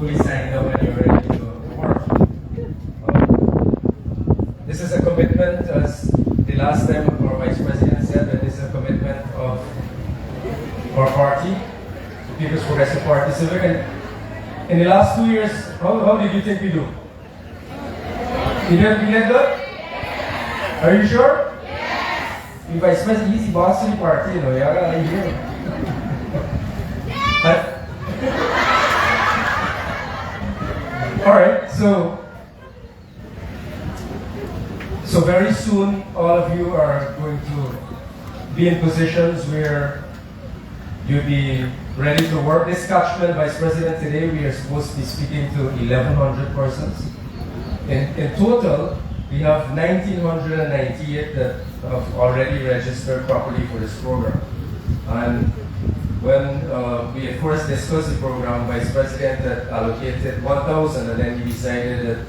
fully signed up and you're ready to work. This is a commitment, as the last time our Vice President said, that this is a commitment of our party, the People's Progressive Party Civic. And in the last 2 years, how did you think we do? We did good? Are you sure? The Vice President, he's the boss of the party, you know, you gotta hear him. Alright, so very soon all of you are going to be in positions where you'll be ready to work. This catchment, Vice President, today we are supposed to be speaking to 1,100 persons. In total, we have 1,998 that have already registered properly for this program. And when we at first discussed the program, Vice President had allocated 1,000, and then he decided that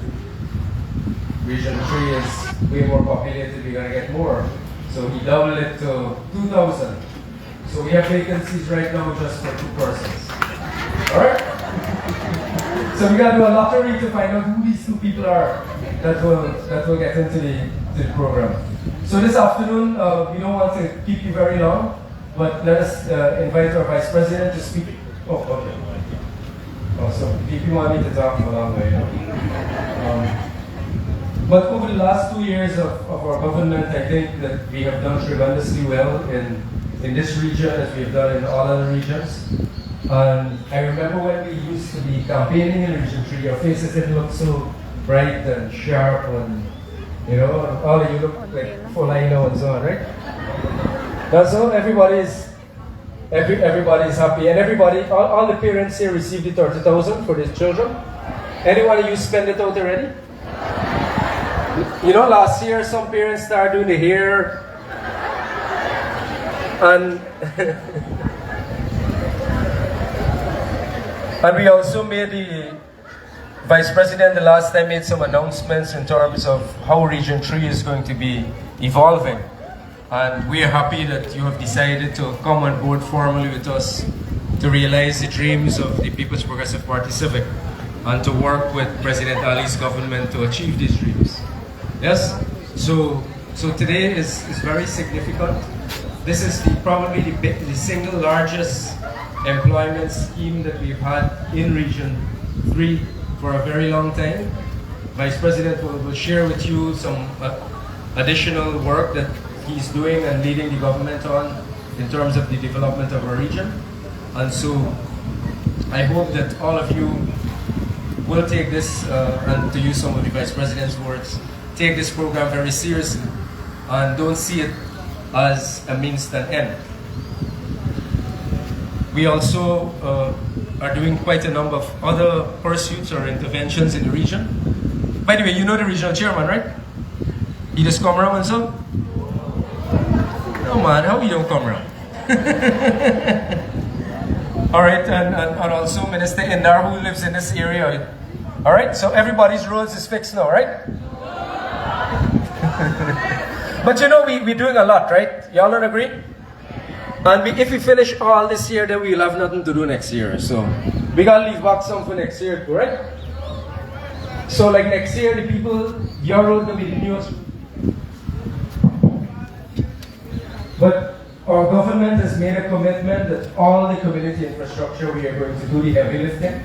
Region 3 is way more populated, we're going to get more. So he doubled it to 2,000. So we have vacancies right now just for 2 persons. Alright? So we got to do a lottery to find out who these 2 people are that will get into the program. So this afternoon, we don't want to keep you very long, but let us invite our Vice President to speak. Oh, okay. Oh, so people want me to talk for a long way. But over the last 2 years of our government, I think that we have done tremendously well in this region as we have done in all other regions. And I remember when we used to be campaigning in Region 3, our faces didn't look so bright and sharp, and you know, all of you look like full lino and so on, right? That's all. Everybody's happy, and all the parents here received the 30,000 for their children. Anyone of you spend it out already? You know, last year some parents started doing the hair, and and we also made the Vice President the last time made some announcements in terms of how Region 3 is going to be evolving. And we are happy that you have decided to come on board formally with us to realize the dreams of the People's Progressive Party Civic and to work with President Ali's government to achieve these dreams. Yes? So today is very significant. This is probably the single largest employment scheme that we've had in Region 3 for a very long time. Vice President will share with you some additional work that he's doing and leading the government on in terms of the development of our region. And so I hope that all of you will take this, and to use some of the Vice President's words, take this program very seriously and don't see it as a means to an end. We also are doing quite a number of other pursuits or interventions in the region. By the way, you know the regional chairman, right? He just come around and so? No man, how you don't come around? Alright, and also Minister Indar, who lives in this area. Alright, so everybody's roads is fixed now, right? But you know, we're doing a lot, right? Y'all don't agree? And if we finish all this year, then we'll have nothing to do next year. So we gotta leave back some for next year, right? So like next year, the people, your road will be the newest. But our government has made a commitment that all the community infrastructure, we are going to do the heavy lifting.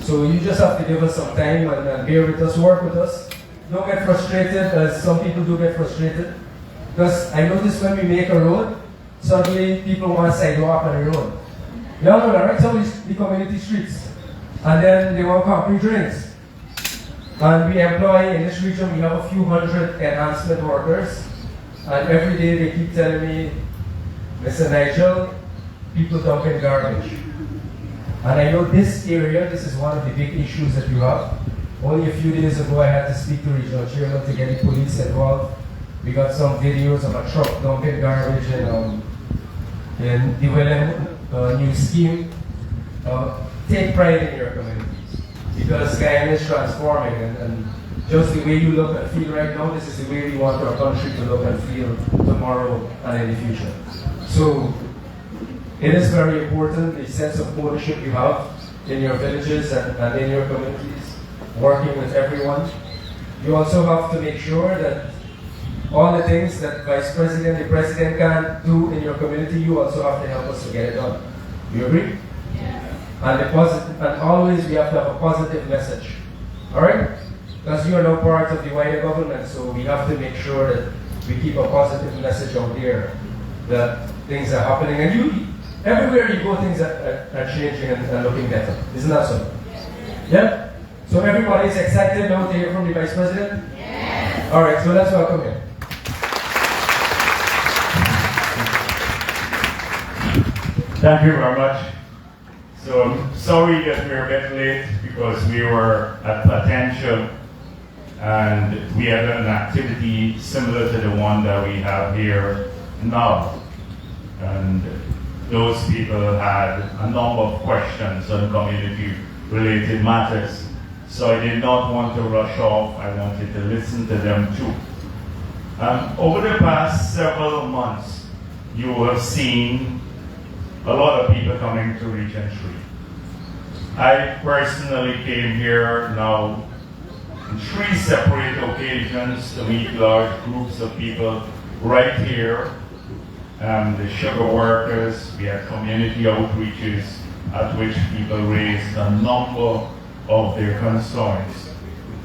So you just have to give us some time and bear with us, work with us. Don't get frustrated, as some people do get frustrated. Because I notice when we make a road, suddenly people want sidewalk on the road. You all know that, right? Some of the community streets. And then they want concrete drains. And we employ, in this region, we have a few hundred enhancement workers. And every day they keep telling me, Mr. Nigel, people dumping garbage. And I know this area, this is one of the big issues that you have. Only a few days ago I had to speak to regional chairman to get the police involved. We got some videos of a truck dumping garbage in the Willem new scheme. Take pride in your communities, because Guyana is transforming, and just the way you look and feel right now, this is the way we want our country to look and feel tomorrow and in the future. So it is very important, the sense of ownership you have in your villages and in your communities, working with everyone. You also have to make sure that all the things that the president can't do in your community, you also have to help us to get it done. You agree? Yes. And always we have to have a positive message. Alright? Because you are now part of the wider government, so we have to make sure that we keep a positive message out there that things are happening. And everywhere you go, things are changing and looking better. Isn't that so? Yes. Yeah? So everybody is excited now to hear from the Vice President? Yes. Alright, so let's welcome him. Thank you very much. So I'm sorry that we're a bit late because we were at Potential and we had an activity similar to the one that we have here now. And those people had a number of questions on community-related matters. So I did not want to rush off. I wanted to listen to them too. Over the past several months, you have seen a lot of people coming to Region 3. I personally came here now on 3 separate occasions to meet large groups of people right here. The sugar workers, we had community outreaches at which people raised a number of their concerns.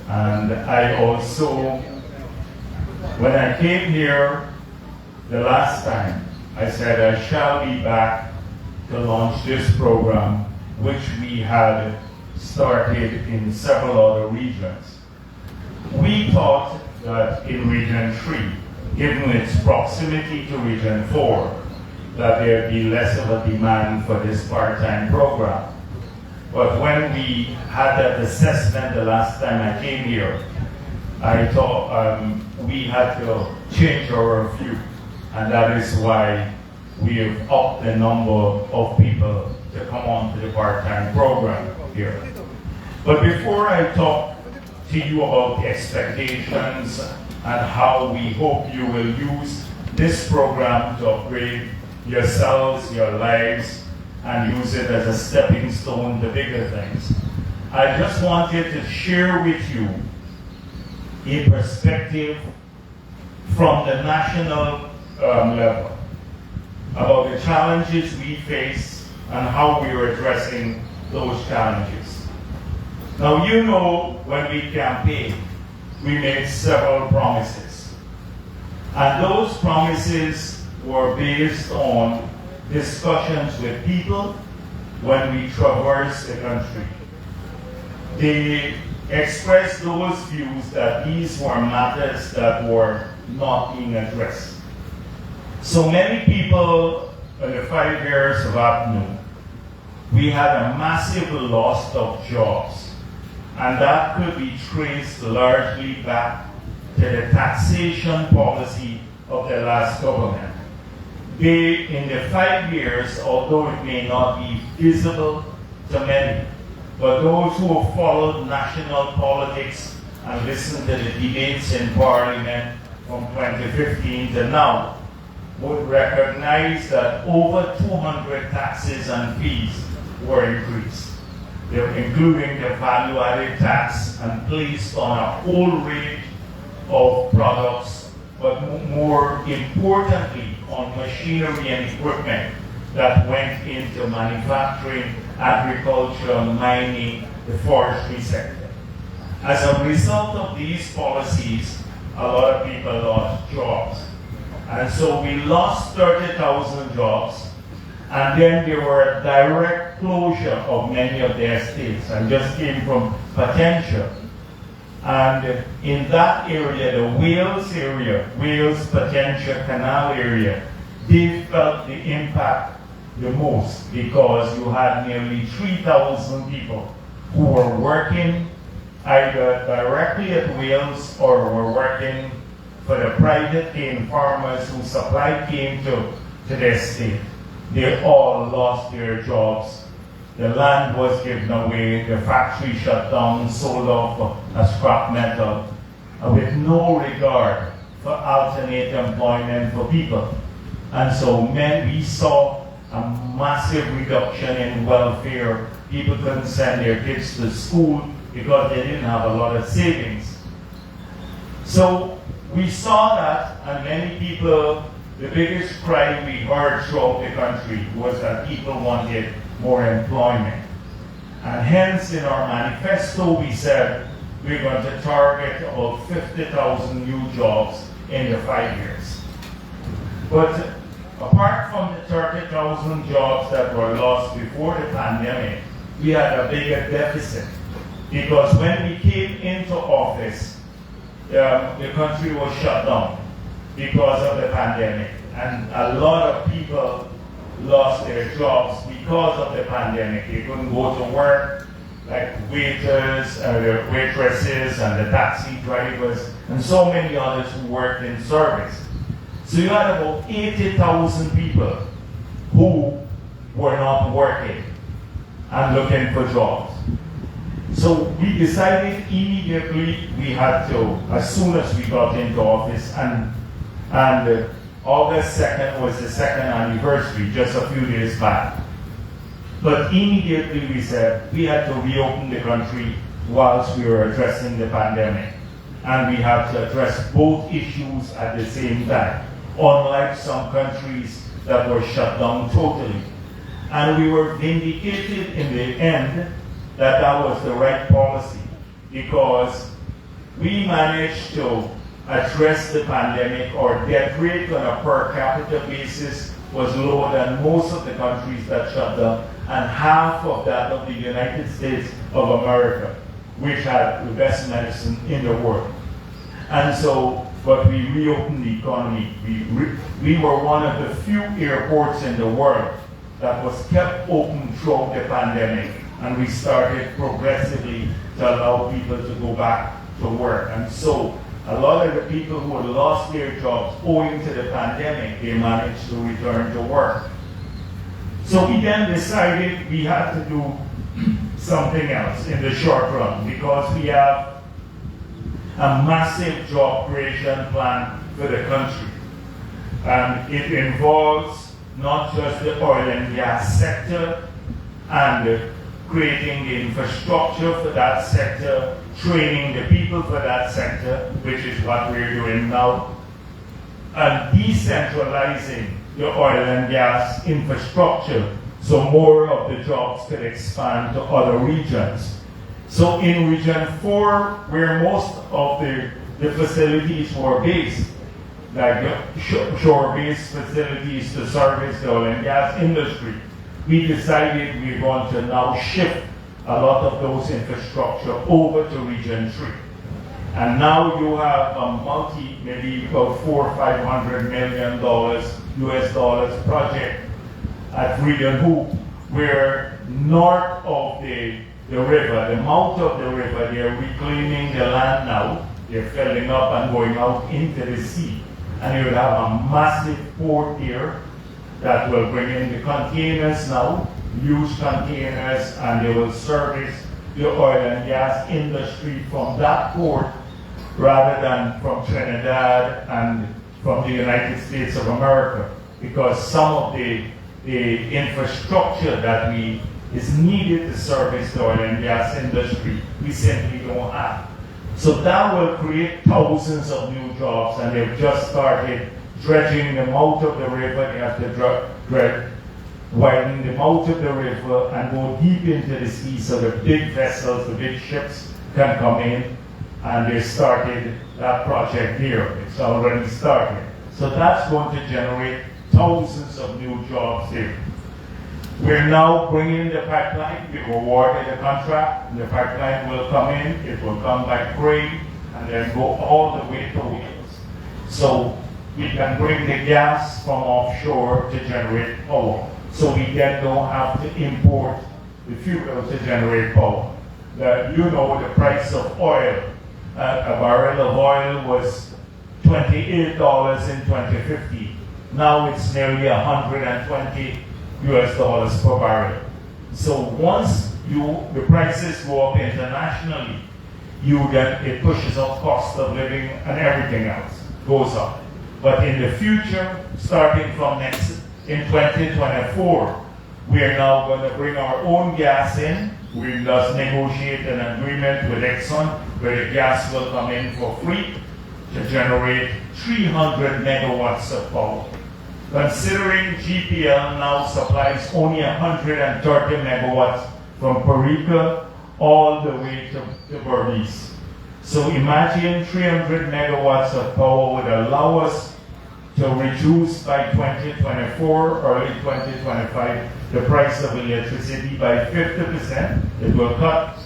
And I also, when I came here the last time, I said I shall be back to launch this program, which we had started in several other regions. We thought that in Region 3, given its proximity to Region 4, that there'd be less of a demand for this part-time program. But when we had that assessment the last time I came here, I thought we had to change our view, and that is why we have upped the number of people to come on to the part-time program here. But before I talk to you about the expectations and how we hope you will use this program to upgrade yourselves, your lives, and use it as a stepping stone to bigger things, I just wanted to share with you a perspective from the national level about the challenges we face and how we are addressing those challenges. Now, you know, when we campaigned, we made several promises. And those promises were based on discussions with people when we traversed the country. They expressed those views that these were matters that were not being addressed. So many people in the 5 years of AGDEO, we had a massive loss of jobs. And that could be traced largely back to the taxation policy of the last government. In the 5 years, although it may not be visible to many, but those who have followed national politics and listened to the debates in Parliament from 2015 to now, would recognize that over 200 taxes and fees were increased. They're including the value-added tax and placed on a whole range of products, but more importantly on machinery and equipment that went into manufacturing, agriculture, mining, the forestry sector. As a result of these policies, a lot of people lost jobs. And so we lost 30,000 jobs, and then there were a direct closure of many of the estates. I just came from Potential. And in that area, the Wales Potential Canal area, they felt the impact the most because you had nearly 3,000 people who were working either directly at Wales or were working for the private cane farmers who supplied cane to the estate. They all lost their jobs. The land was given away, the factory shut down, sold off as scrap metal, with no regard for alternate employment for people. And so we saw a massive reduction in welfare People couldn't send their kids to school because they didn't have a lot of savings. So we saw that, and many people, the biggest cry we heard throughout the country was that people wanted more employment. And hence in our manifesto we said we're going to target about 50,000 new jobs in the 5 years. But apart from the 30,000 jobs that were lost before the pandemic, we had a bigger deficit. Because when we came into office, the country was shut down because of the pandemic. And a lot of people lost their jobs because of the pandemic. They couldn't go to work, like waiters, the waitresses, and the taxi drivers, and so many others who worked in service. So you had about 80,000 people who were not working and looking for jobs. So we decided immediately we had to, as soon as we got into office, and August 2nd was the second anniversary, just a few days back. But immediately we said we had to reopen the country whilst we were addressing the pandemic. And we had to address both issues at the same time, unlike some countries that were shut down totally. And we were vindicated in the end that that was the right policy, because we managed to address the pandemic. Our death rate on a per capita basis was lower than most of the countries that shut down, and half of that of the United States of America, which had the best medicine in the world. And so, but we reopened the economy. We were one of the few airports in the world that was kept open throughout the pandemic, and we started progressively to allow people to go back to work. And so a lot of the people who had lost their jobs owing to the pandemic, they managed to return to work. So we then decided we had to do something else in the short run, because we have a massive job creation plan for the country. And it involves not just the oil and gas sector and creating the infrastructure for that sector, training the people for that sector, which is what we're doing now, and decentralizing the oil and gas infrastructure so more of the jobs could expand to other regions. So in Region 4, where most of the facilities were based, like shore-based facilities to service the oil and gas industry, we decided we're going to now shift a lot of those infrastructure over to Region 3. And now you have a maybe about $400 or $500 million US dollars project at Region Hoop, where north of the river, the mouth of the river, they're reclaiming the land now. They're filling up and going out into the sea. And you will have a massive port here that will bring in the containers now, huge containers, and they will service the oil and gas industry from that port rather than from Trinidad and from the United States of America, because some of the infrastructure that is needed to service the oil and gas industry, we simply don't have. So that will create thousands of new jobs, and they've just started dredging the mouth of the river. They have to widen the mouth of the river and go deep into the sea so the big vessels, the big ships can come in, and they started that project here. It's already started. So that's going to generate thousands of new jobs here. We're now bringing the pipeline. We awarded a contract. The pipeline will come in. It will come by crane and then go all the way to Wales. So we can bring the gas from offshore to generate power. So we then don't have to import the fuel to generate power. The price of oil. A barrel of oil was $28 in 2050. Now it's nearly 120 US dollars per barrel. So once the prices go up internationally, it pushes up cost of living and everything else goes up. But in the future, starting from in 2024, We are now going to bring our own gas in. We just negotiate an agreement with Exxon where the gas will come in for free to generate 300 megawatts of power. Considering GPL now supplies only 130 megawatts from Perica all the way to Berbice. So imagine 300 megawatts of power would allow us to reduce by 2024, early 2025, the price of electricity by 50%. It will cut,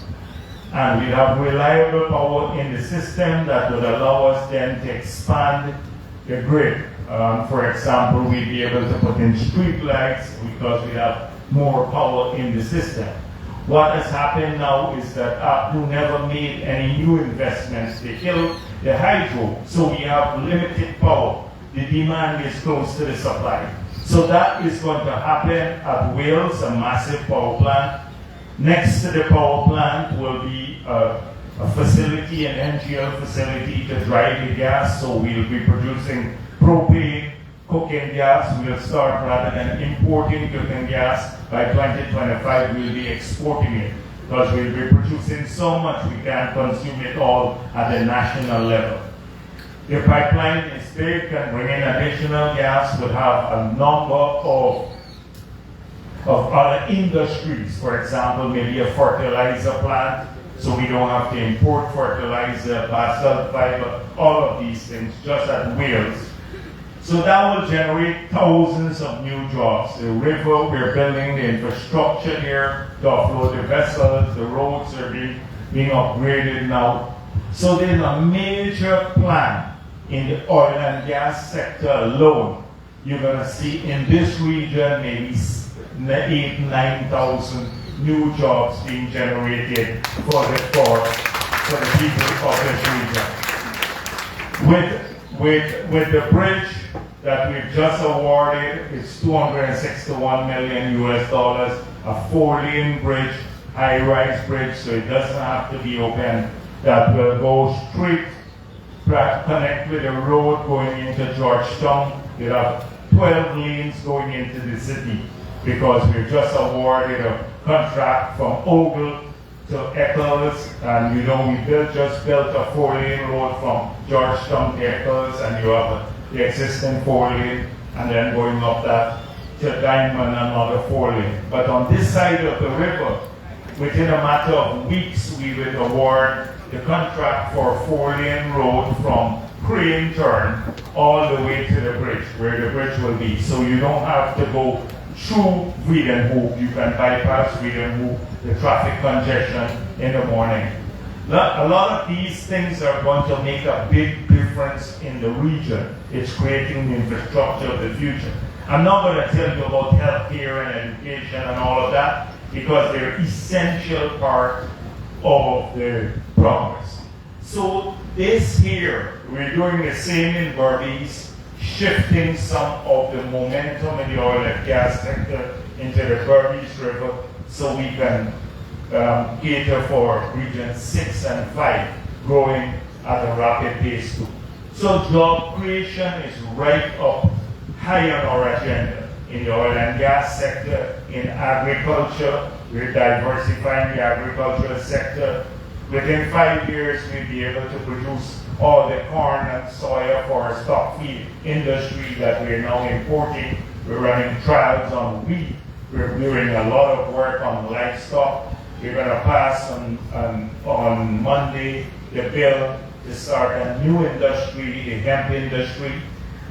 and we have reliable power in the system that would allow us then to expand the grid. For example, we'd be able to put in street lights because we have more power in the system. What has happened now is that AGDEO never made any new investments. They killed the hydro, so we have limited power. The demand is close to the supply. So that is going to happen at Wales, a massive power plant. Next to the power plant will be a facility, an NGL facility to dry the gas, so we'll be producing propane cooking gas. We'll start rather than importing cooking gas. By 2025, we'll be exporting it because we'll be producing so much we can't consume it all at the national level. The pipeline is big, can bring in additional gas, will have a number of other industries. For example, maybe a fertilizer plant, so we don't have to import fertilizer, basalt fiber, all of these things, just at Wales. So that will generate thousands of new jobs. The river, we're building the infrastructure here to offload the vessels, the roads are being upgraded now. So there's a major plan in the oil and gas sector alone. You're going to see in this region maybe 9,000 new jobs being generated for the people of this region. With the bridge that we've just awarded, it's $261 million US, a 4-lane bridge, high-rise bridge, so it doesn't have to be open. That will go straight, connect with the road going into Georgetown. We'll have 12 lanes going into the city because we've just awarded a contract from Ogle to Eccles, and you know we just built a 4-lane road from Georgetown to Eccles, and you have the existing 4-lane, and then going up that to Diamond, another 4-lane. But on this side of the river, within a matter of weeks, we will award the contract for a 4-lane road from Crane Turn all the way to the bridge, where the bridge will be. So you don't have to go through Wiedenhoek. You can bypass Wiedenhoek, the traffic congestion in the morning. A lot of these things are going to make a big difference in the region. It's creating the infrastructure of the future. I'm not going to tell you about healthcare and education and all of that because they're essential part of the progress. So this here, we're doing the same in Berbice, shifting some of the momentum in the oil and gas sector into the Berbice River so we can cater for regions 6 and 5, growing at a rapid pace too. So job creation is right up high on our agenda in the oil and gas sector, in agriculture. We're diversifying the agricultural sector. Within 5 years, we'll be able to produce all the corn and soya for our stock feed industry that we're now importing. We're running trials on wheat. We're doing a lot of work on livestock. We're going to pass on Monday the bill to start a new industry, the hemp industry,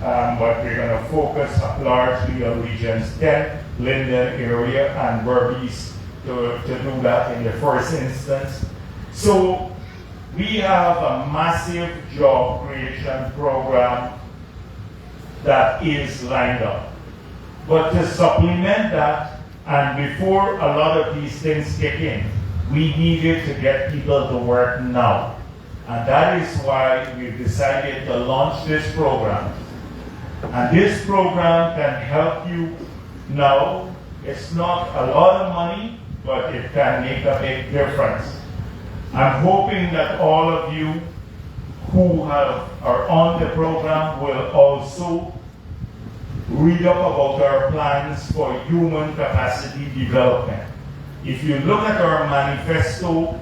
but we're going to focus largely on regions 10, Linden area, and Berbice to do that in the first instance. So we have a massive job creation program that is lined up. But to supplement that, and before a lot of these things kick in, we needed to get people to work now. And that is why we've decided to launch this program. And this program can help you now. It's not a lot of money, but it can make a big difference. I'm hoping that all of you who are on the program will also read up about our plans for human capacity development. If you look at our manifesto,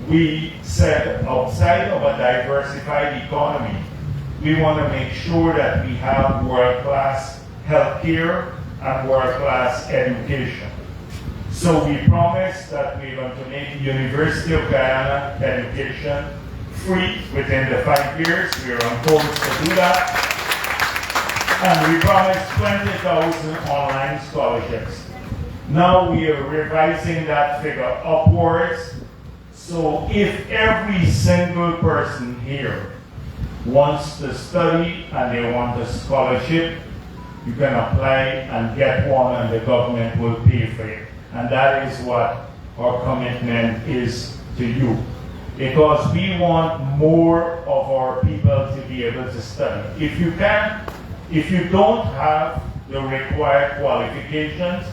we said outside of a diversified economy, we want to make sure that we have world-class healthcare and world-class education. So we promised that we're going to make the University of Guyana education free within the 5 years. We're on course to do that. And we promised 20,000 online scholarships. Now we are revising that figure upwards. So if every single person here wants to study and they want a scholarship, you can apply and get one and the government will pay for it. And that is what our commitment is to you. Because we want more of our people to be able to study. If you don't have the required qualifications,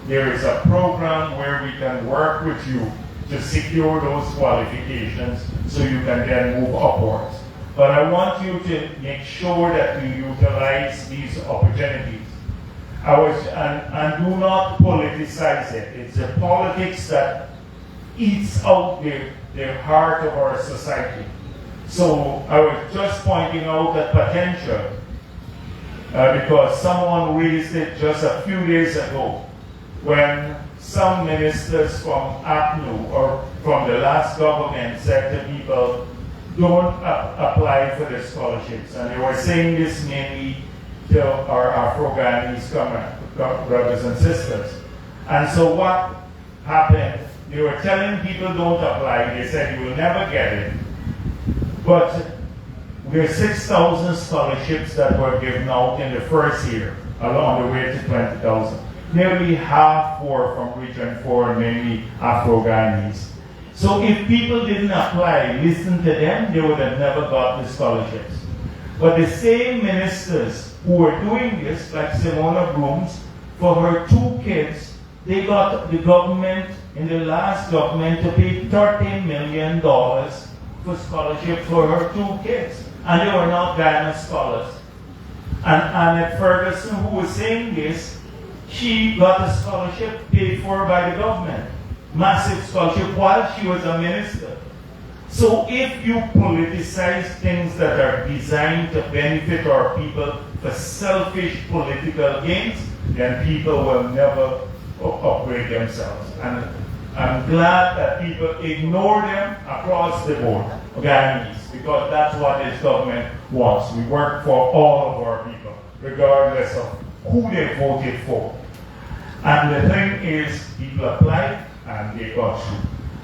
there is a program where we can work with you to secure those qualifications so you can then move upwards. But I want you to make sure that you utilize these opportunities. And do not politicize it. It's the politics that eats out the heart of our society. So I was just pointing out that potential because someone raised it just a few days ago when some ministers from APNU or from the last government said to people, don't apply for the scholarships. And they were saying this mainly to our Afro-Guyanese brothers and sisters. And so what happened, they were telling people don't apply. They said you will never get it. But there are 6,000 scholarships that were given out in the first year, along the way to 20,000. Nearly half were from Region 4, mainly Afro-Guyanese. So if people didn't apply, listen to them, they would have never got the scholarships. But the same ministers who were doing this, like Simona Brooms, for her 2 kids, they got the government, in the last government, to pay $30 million for scholarship for her 2 kids. And they were not Guyana scholars. And Annette Ferguson, who was saying this, she got a scholarship paid for by the government. Massive scholarship while she was a minister. So if you politicize things that are designed to benefit our people for selfish political gains, then people will never upgrade themselves. And I'm glad that people ignore them across the board, Guyanese, because that's what this government wants. We work for all of our people, regardless of who they voted for. And the thing is, people applied and they got through.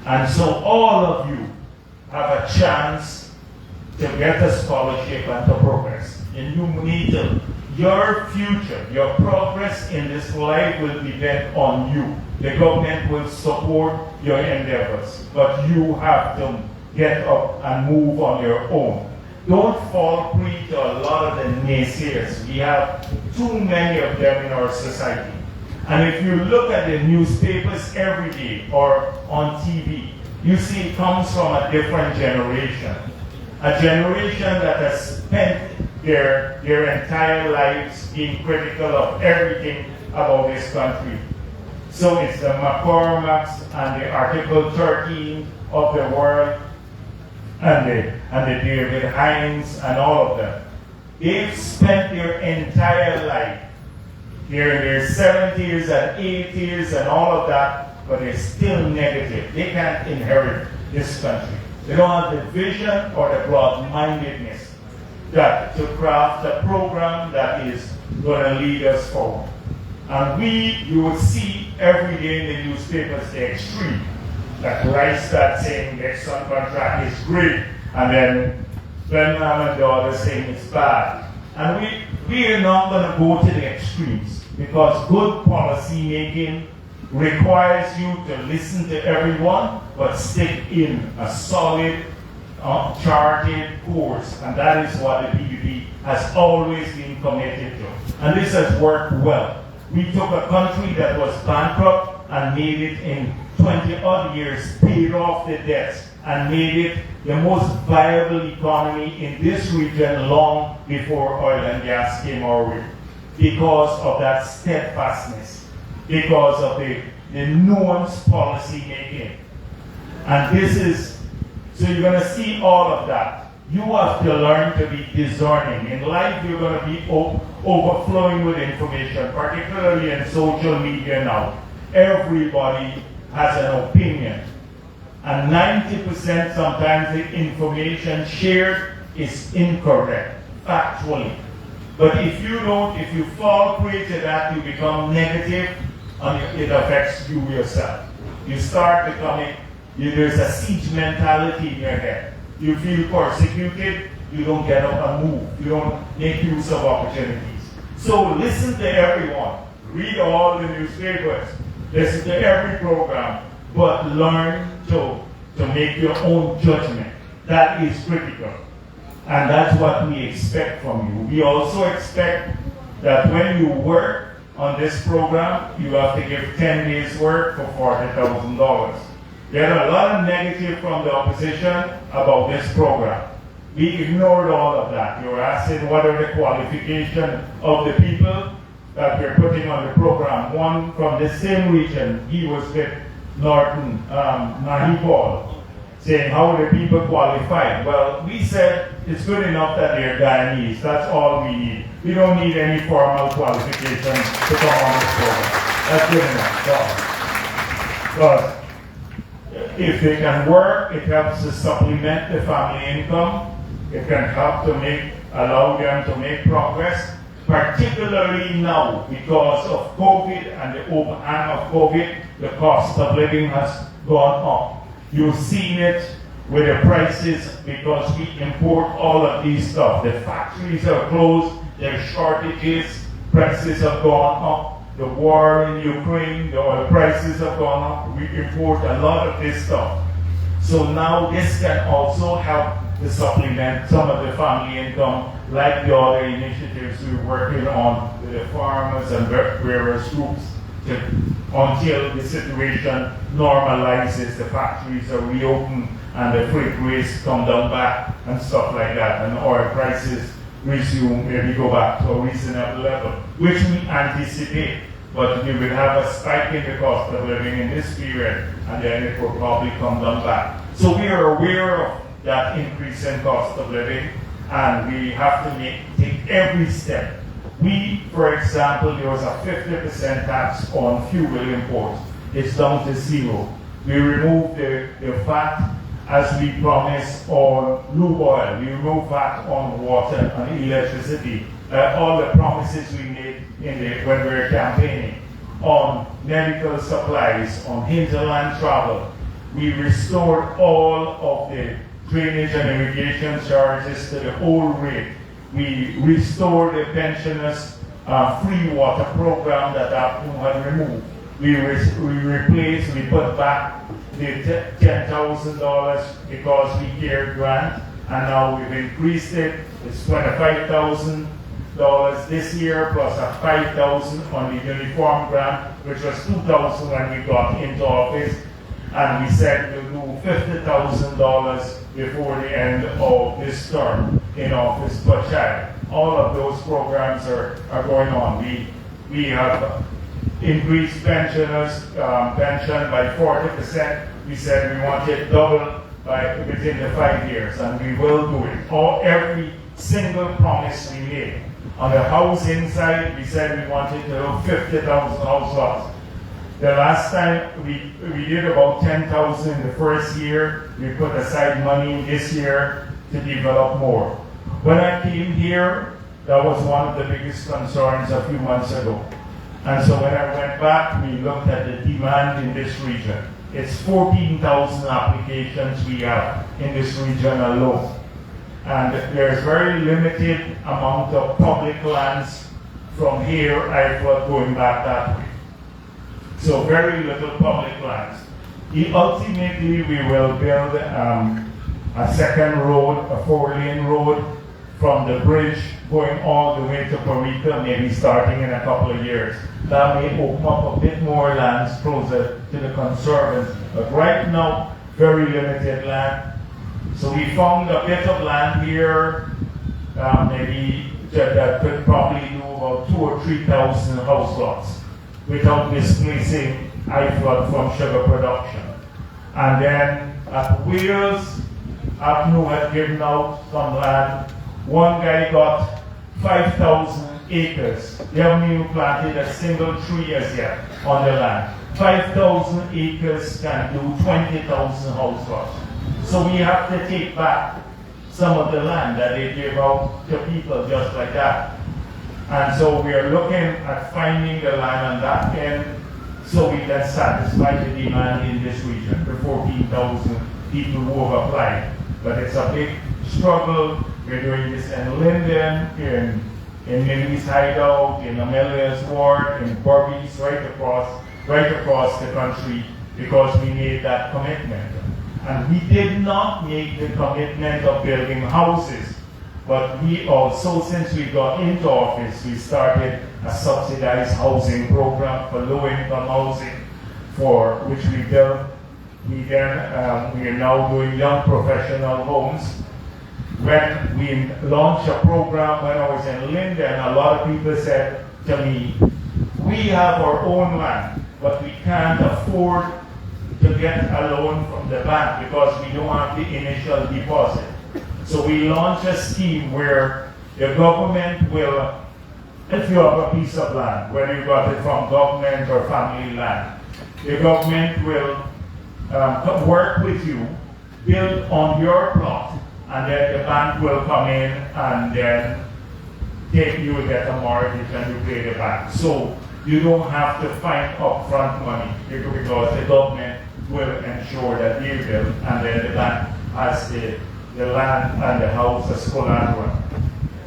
And so all of you have a chance to get a scholarship and to progress. And you need to, your future, your progress in this life will depend on you. The government will support your endeavors, but you have to get up and move on your own. Don't fall prey to a lot of the naysayers. We have too many of them in our society. And if you look at the newspapers every day or on TV, you see it comes from a different generation. A generation that has spent their entire lives being critical of everything about this country. So it's the McCormacks and the Article 13 of the world and the David Hines and all of them. They've spent their entire life. They're in their 70s and 80s and all of that, but they're still negative. They can't inherit this country. They don't have the vision or the broad-mindedness that to craft a program that is going to lead us forward. And you will see every day in the newspapers the extreme. That Rice starts saying the Exxon contract is great, and then Benham and the others saying it's bad. And we are not going to go to the extremes, because good policy making requires you to listen to everyone, but stick in a solid, charted course. And that is what the PPP has always been committed to. And this has worked well. We took a country that was bankrupt and made it in 20 odd years, paid off the debts, and made it the most viable economy in this region long before oil and gas came our way. because of that steadfastness, because of the nuanced policy making. And this is, so you're going to see all of that. You have to learn to be discerning. In life, you're going to be overflowing with information, particularly in social media now. Everybody has an opinion. And 90% sometimes the information shared is incorrect, factually. But if you fall prey to that, you become negative and it affects you yourself. You start becoming, there's a siege mentality in your head. You feel persecuted, you don't get up and move. You don't make use of opportunities. So listen to everyone. Read all the newspapers. Listen to every program. But learn to make your own judgment. That is critical. And that's what we expect from you. We also expect that when you work on this program, you have to give 10 days work for $40,000. There are a lot of negative from the opposition about this program. We ignored all of that. You were asking what are the qualifications of the people that we're putting on the program. One from the same region, he was with Norton, Mahipol, saying how are the people qualified? Well, we said it's good enough that they're Guyanese. That's all we need. We don't need any formal qualifications to come on this program. That's good enough. Because if they can work, it helps to supplement the family income. It can help to allow them to make progress, particularly now because of COVID and the overhang of COVID, the cost of living has gone up. You've seen it with the prices because we import all of these stuff. The factories are closed, there are shortages, prices have gone up. The war in Ukraine, the oil prices have gone up. We import a lot of this stuff. So now this can also help to supplement some of the family income, like the other initiatives we're working on with the farmers and various groups until the situation normalizes, the factories are reopened and the freight rates come down back and stuff like that, and oil prices resume, maybe go back to a reasonable level, which we anticipate. But we will have a spike in the cost of living in this period, and then it will probably come down back. So we are aware of that increase in cost of living, and we have to take every step. We, for example, there was a 50% tax on fuel imports. It's down to 0. We removed the VAT as we promised on lube oil. We removed VAT on water and electricity. All the promises we made when we were campaigning on medical supplies, on hinterland travel. We restored all of the drainage and irrigation charges to the old rate. We restored the pensioners' free water program that APNU had removed. We replaced, we put back the $10,000 because we care grant, and now we've increased it. It's $25,000 this year plus a $5,000 on the uniform grant, which was $2,000 when we got into office. And we said we'll do $50,000 before the end of this term in office per child. All of those programs are going on. We have increased pensioners' pension by 40%. We said we want it double within the 5 years, and we will do it. Every single promise we made. On the housing side, we said we wanted to do 50,000 households. The last time we did about 10,000 in the first year. We put aside money this year to develop more. When I came here, that was one of the biggest concerns a few months ago. And so when I went back, we looked at the demand in this region. It's 14,000 applications we have in this region alone. And there's very limited amount of public lands from here, Eiffel, going back that way. So very little public lands. Ultimately, we will build a second road, a 4-lane road from the bridge going all the way to Parika, maybe starting in a couple of years. That may open up a bit more lands closer to the conservancy. But right now, very limited land. So we found a bit of land here, maybe that could probably do about 2,000 or 3,000 house lots without displacing high flood from sugar production. And then at Wales, ACNU had given out some land. One guy got 5,000 acres. They haven't even planted a single tree as yet on the land. 5,000 acres can do 20,000 house lots. So we have to take back some of the land that they gave out to people just like that. And so we are looking at finding the land on that end so we can satisfy the demand in this region, the 14,000 people who have applied. But it's a big struggle. We're doing this in Linden, in Millie's Hideout, in Amelia's Ward, in Burbies, right across the country, because we made that commitment. And we did not make the commitment of building houses, but we also, since we got into office, we started a subsidized housing program for low-income housing, for which we built. We are now doing young professional homes. When we launched a program when I was in Linden, a lot of people said to me, we have our own land, but we can't afford to get a loan from the bank because we don't have the initial deposit. So we launched a scheme where the government will, if you have a piece of land, whether you got it from government or family land, the government will work with you, build on your plot, and then the bank will come in and then you will get a mortgage and you pay the bank. So you don't have to find upfront money because the government will ensure that you build, and then the bank has the land and the house as collateral.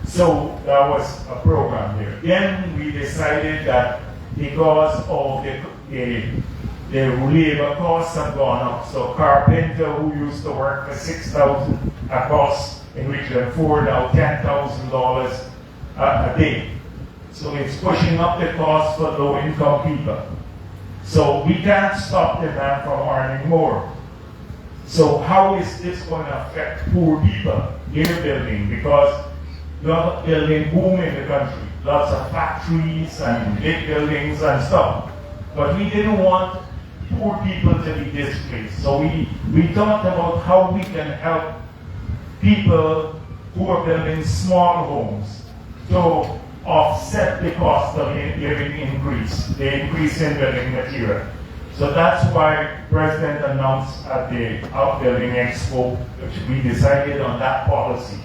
So that was a program there. Then we decided that because of the labor costs have gone up, so carpenter who used to work for $6,000 a cost in region 4 now $10,000 a day. So it's pushing up the cost for low-income people. So we can't stop the man from earning more. So how is this going to affect poor people near building? Because you have a building boom in the country, lots of factories and big buildings and stuff. But we didn't want poor people to be displaced. So we thought about how we can help people who are building small homes to offset the cost of living increase, the increase in building material. So that's why President announced at the Outbuilding Expo, which we decided on that policy,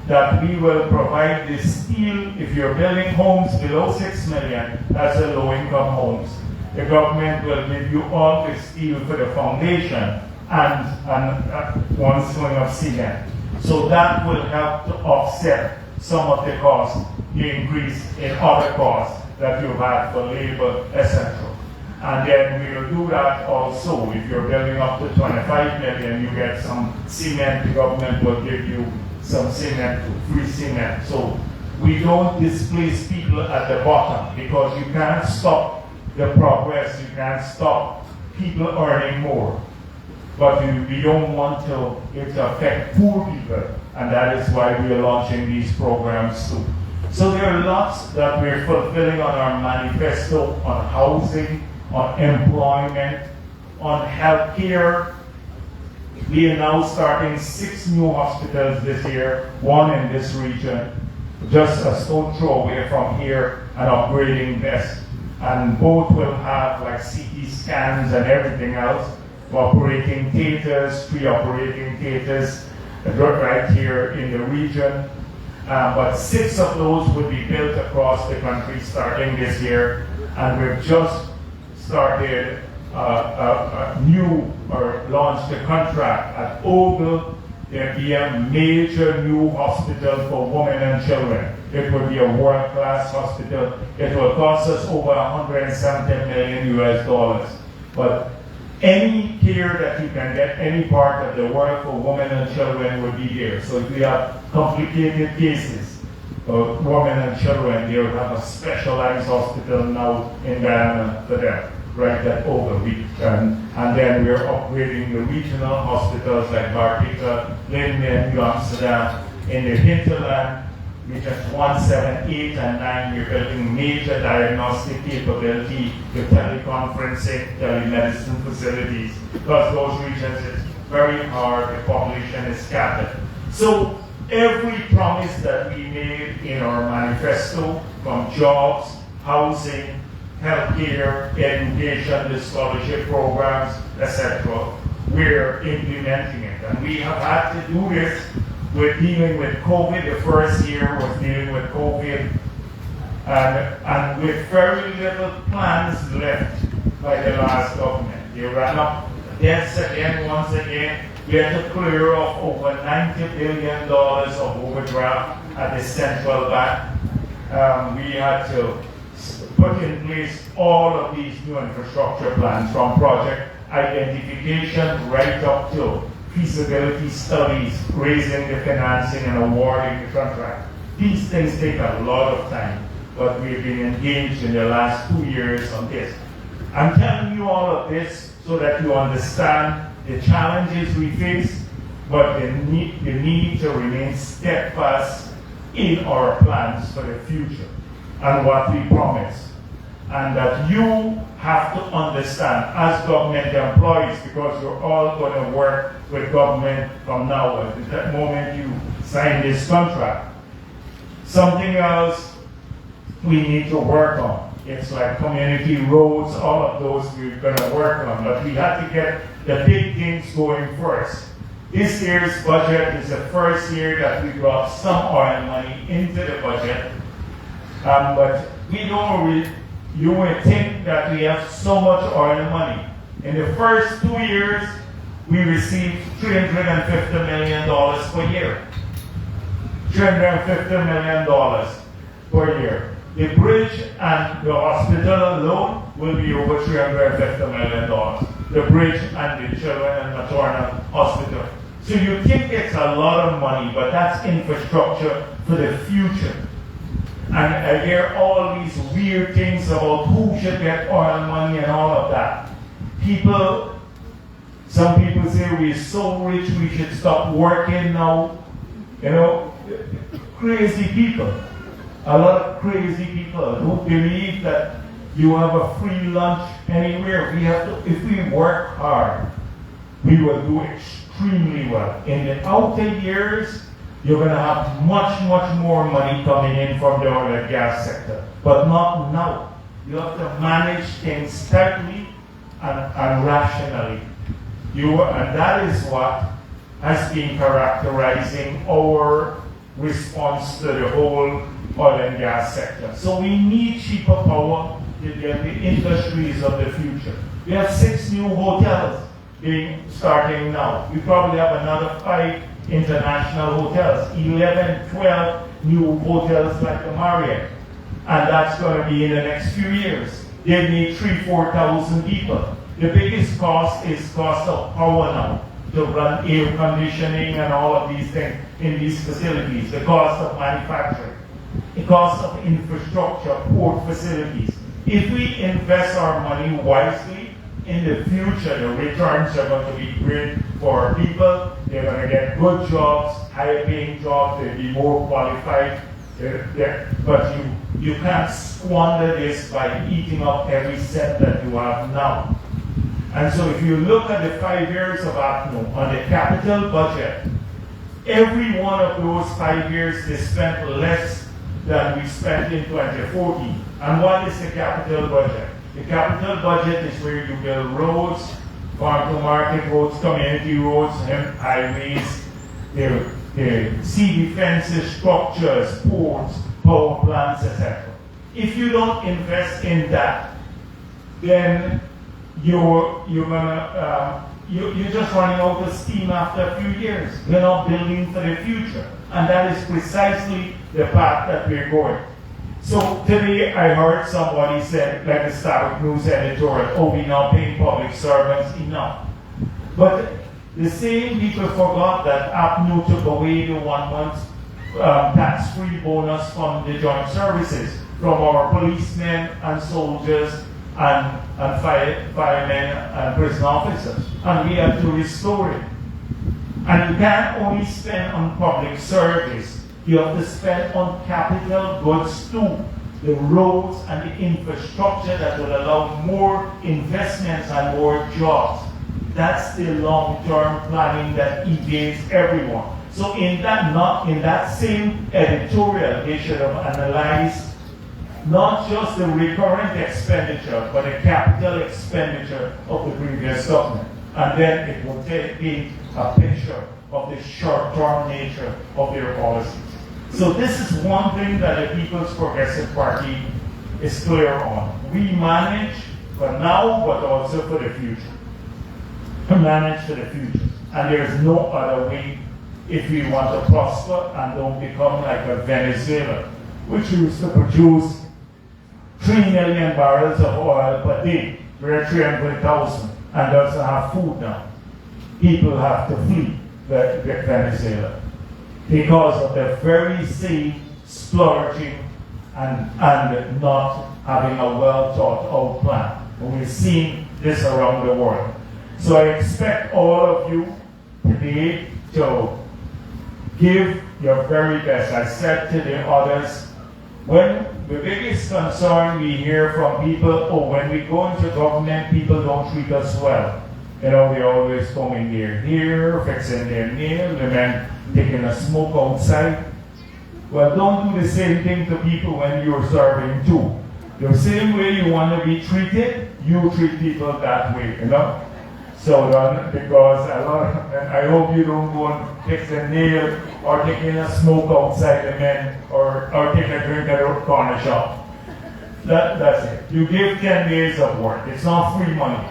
that we will provide the steel. If you're building homes below 6 million, that's a low-income homes. The government will give you all the steel for the foundation and one swing of cement. So that will help to offset some of the costs, the increase in other costs that you had for labor, etc. And then we will do that also. If you're building up to 25 million, you get some cement. The government will give you some cement, free cement. So we don't displace people at the bottom, because you can't stop the progress, you can't stop people earning more. But we don't want it to affect poor people, and that is why we are launching these programs too. So there are lots that we're fulfilling on our manifesto, on housing, on employment, on healthcare. We are now starting 6 new hospitals this year, 1 in this region, just a stone throw away from here, and upgrading this. And both will have like CT scans and everything else, operating theaters, 3 operating theaters right here in the region. But 6 of those will be built across the country starting this year. And we've just started launched a contract at Ogle. There'll be a major new hospital for women and children. It will be a world-class hospital. It will cost us over $170 million US. But any care that you can get any part of the world for women and children will be there. So if we have complicated cases of women and children, they'll have a specialized hospital now in Guyana for them, right at Ogle. And then we're upgrading the regional hospitals like Bartica, Linden, New Amsterdam, in the hinterland. Regions 1, 7, 8, and 9, we're building major diagnostic capability with teleconferencing, telemedicine facilities, because those regions it's very hard, the population is scattered. So every promise that we made in our manifesto, from jobs, housing, healthcare, education, the scholarship programs, etc., we're implementing it. And we have had to do this with dealing with COVID. The first year was dealing with COVID, and with very little plans left by the last government. They ran up debts again, once again. We had to clear off over $90 billion of overdraft at the central bank. We had to put in place all of these new infrastructure plans, from project identification right up to feasibility studies, raising the financing and awarding the contract. These things take a lot of time, but we've been engaged in the last 2 years on this. I'm telling you all of this so that you understand the challenges we face, but the need to remain steadfast in our plans for the future and what we promise. And that you have to understand as government employees, because you're all going to work with government from now on, at that moment you sign this contract. Something else we need to work on. It's like community roads, all of those we're going to work on, but we have to get the big things going first. This year's budget is the first year that we brought some oil money into the budget, but we don't really. You would think that we have so much oil money. In the first 2 years, we received $350 million per year. $350 million per year. The bridge and the hospital alone will be over $350 million. The bridge and the children and maternal hospital. So you think it's a lot of money, but that's infrastructure for the future. And I hear all these weird things about who should get oil money and all of that. Some people say we're so rich we should stop working now. You know, crazy people. A lot of crazy people who believe that you have a free lunch anywhere. We have to, if we work hard, we will do extremely well. In the outer years, you're going to have much, much more money coming in from the oil and gas sector. But not now. You have to manage things tightly and rationally. And that is what has been characterizing our response to the whole oil and gas sector. So we need cheaper power to get the industries of the future. We have 6 new hotels starting now. We probably have another 5 international hotels, 11, 12 new hotels like the Marriott. And that's going to be in the next few years. They need 3,000-4,000 people. The biggest cost is cost of power now to run air conditioning and all of these things in these facilities. The cost of manufacturing, the cost of infrastructure, port facilities. If we invest our money wisely, in the future, the returns are going to be great for our people. They're going to get good jobs, higher paying jobs, they'll be more qualified. But you can't squander this by eating up every cent that you have now. And so if you look at the 5 years of APNO on the capital budget, every one of those 5 years they spent less than we spent in 2014. And what is the capital budget? The capital budget is where you build roads, farm-to-market roads, community roads, highways, the sea defenses, structures, ports, power plants, etc. If you don't invest in that, then you're just running out of steam after a few years. You're not building for the future. And that is precisely the path that we're going. So today I heard somebody say, like the Static News editorial, oh, we're not paying public servants enough. But the same people forgot that APNO took away the 1 month tax-free bonus from the joint services, from our policemen and soldiers and firemen and prison officers. And we have to restore it. And you can't only spend on public service. You have to spend on capital goods too. The roads and the infrastructure that will allow more investments and more jobs. That's the long-term planning that evades everyone. So in that same editorial, they should have analyzed not just the recurrent expenditure, but the capital expenditure of the previous government. And then it will paint a picture of the short-term nature of their policies. So this is one thing that the People's Progressive Party is clear on. We manage for now, but also for the future. We manage for the future. And there is no other way if we want to prosper and don't become like a Venezuela, which used to produce 3 million barrels of oil per day. We're at 300,000 and doesn't have food now. People have to flee Venezuela because of the very same splurging and not having a well thought out plan. And we're seeing this around the world. So I expect all of you today to give your very best. I said to the others, when the biggest concern we hear from people, oh, when we go into government, people don't treat us well. You know, they always combing their hair, fixing their nails, the men taking a smoke outside. Well, don't do the same thing to people when you're serving too. The same way you want to be treated, you treat people that way, you know? So, because I hope you don't go and fix a nail or taking a smoke outside the men or take a drink at a corner shop. That's it. You give 10 days of work. It's not free money.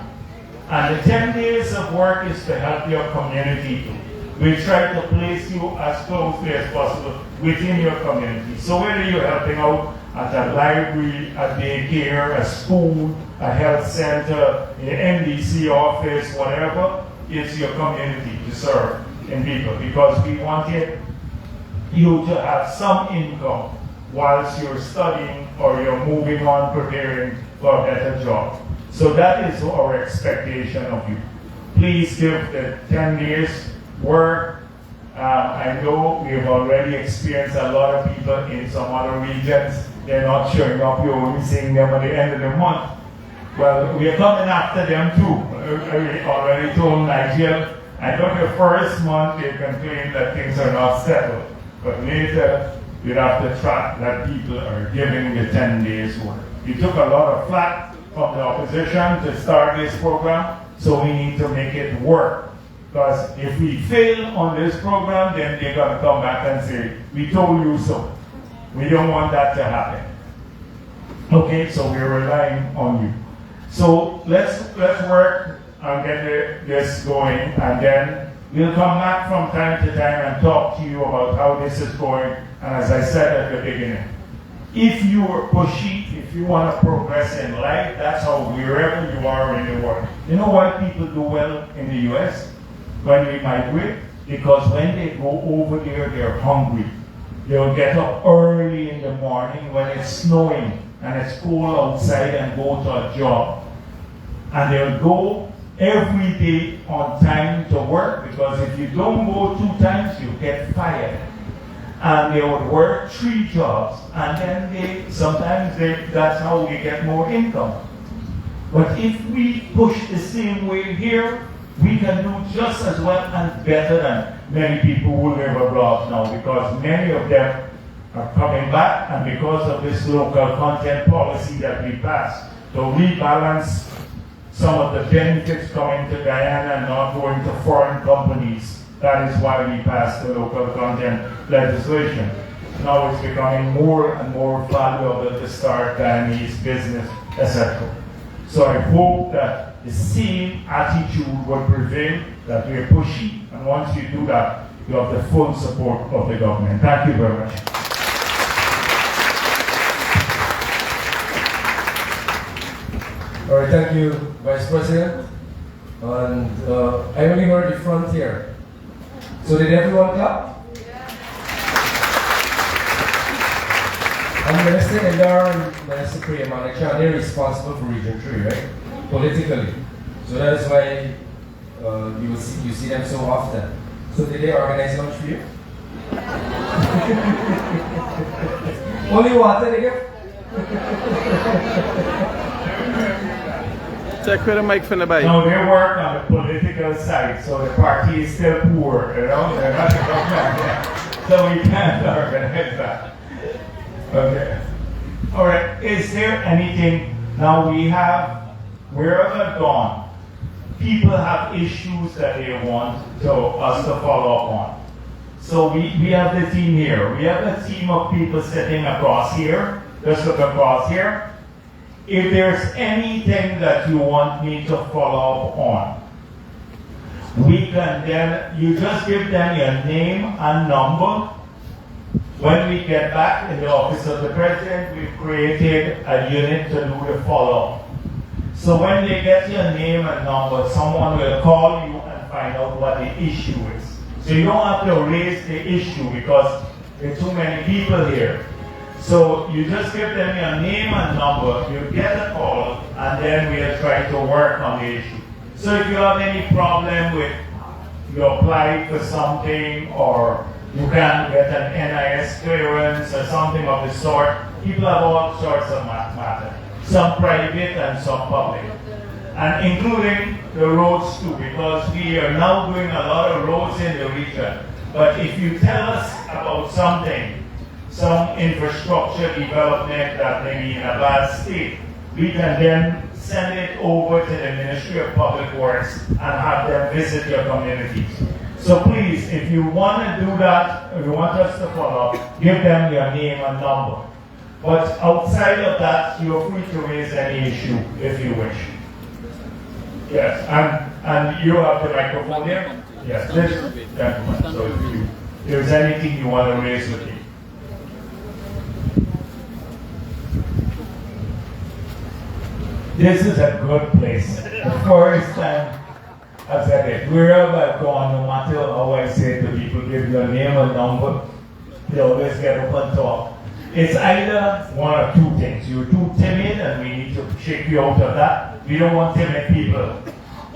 And the 10 days of work is to help your community. We try to place you as closely as possible within your community. So whether you're helping out at a library, a daycare, a school, a health center, an NDC office, whatever, it's your community to serve in people, because we wanted you to have some income whilst you're studying or you're moving on preparing for a better job. So that is our expectation of you. Please give the 10 days work. I know we've already experienced a lot of people in some other regions. They're not showing up. You're only seeing them at the end of the month. Well, we are coming after them too. I already told Nigel, I thought the first month they complained that things are not settled. But later, you'd have to track that people are giving the 10 days work. You took a lot of flack from the opposition to start this program, so we need to make it work. Because if we fail on this program, then they're going to come back and say, we told you so. We don't want that to happen. Okay, so we're relying on you. So let's work and get this going, and then we'll come back from time to time and talk to you about how this is going. And as I said at the beginning, if you are pushy, if you want to progress in life, that's how wherever you are in the world. You know why people do well in the US when they migrate? Because when they go over there, they're hungry. They'll get up early in the morning when it's snowing and it's cold outside and go to a job. And they'll go every day on time to work, because if you don't go 2 times, you get fired. And they would work 3 jobs, and then sometimes that's how we get more income. But if we push the same way here, we can do just as well and better than many people who live abroad now, because many of them are coming back, and because of this local content policy that we passed to rebalance some of the benefits coming to Guyana and not going to foreign companies. That is why we passed the local content legislation. Now it's becoming more and more valuable to start Guyanese business, etc. So I hope that the same attitude will prevail, that we are pushy, and once you do that, you have the full support of the government. Thank you very much. All right, thank you, Vice President. And I only heard the front here. So did everyone clap? And Minister Endar and Minister Priyamanacha, they're responsible for Region 3, right? Politically. So that is why you see them so often. So did they organize lunch for you? Only water they give? Check with the mic from the bike. No, they work on the political side, so the party is still poor, you know? They're not the government yet. So we can't organize that. Okay. All right. Is there anything, now we have, wherever gone, people have issues that they want us to follow up on. So we have the team here. We have a team of people sitting across here. Just look across here. If there's anything that you want me to follow up on, we can then, you just give them your name and number. When we get back in the office of the president, we've created a unit to do the follow-up. So when they get your name and number, someone will call you and find out what the issue is. So you don't have to raise the issue because there are too many people here. So you just give them your name and number, you get a call, and then we'll try to work on the issue. So if you have any problem with, you applied for something, or you can get an NIS clearance or something of the sort, people have all sorts of matters. Some private and some public. And including the roads too, because we are now doing a lot of roads in the region. But if you tell us about something, some infrastructure development that may be in a bad state, we can then send it over to the Ministry of Public Works and have them visit your communities. So please, if you want to do that, if you want us to follow up, give them your name and number. But outside of that, you're free to raise any issue if you wish. Yes, and you have the microphone here? Yes, this gentleman. So if there's anything you want to raise with me. This is a good place. The first time I've said it, wherever I've gone, no matter how I say to people, give your name and number, they always get up and talk. It's either one or two things. You're too timid and we need to shake you out of that. We don't want timid people.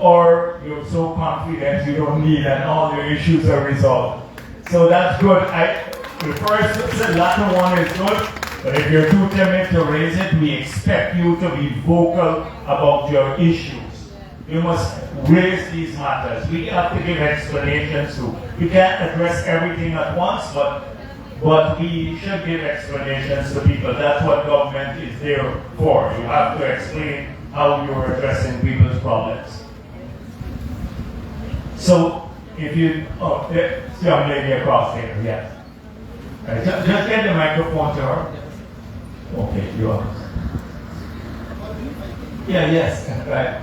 Or you're so confident you don't need and all your issues are resolved. So that's good. The first, the latter one is good. But if you're too timid to raise it, we expect you to be vocal about your issues. You must raise these matters. We have to give explanations too. We can't address everything at once, but we should give explanations to people. That's what government is there for. You have to explain how you're addressing people's problems. So, if you, this young lady across here, yes. Right, just get the microphone to her. Okay, you are. Yeah, yes, right.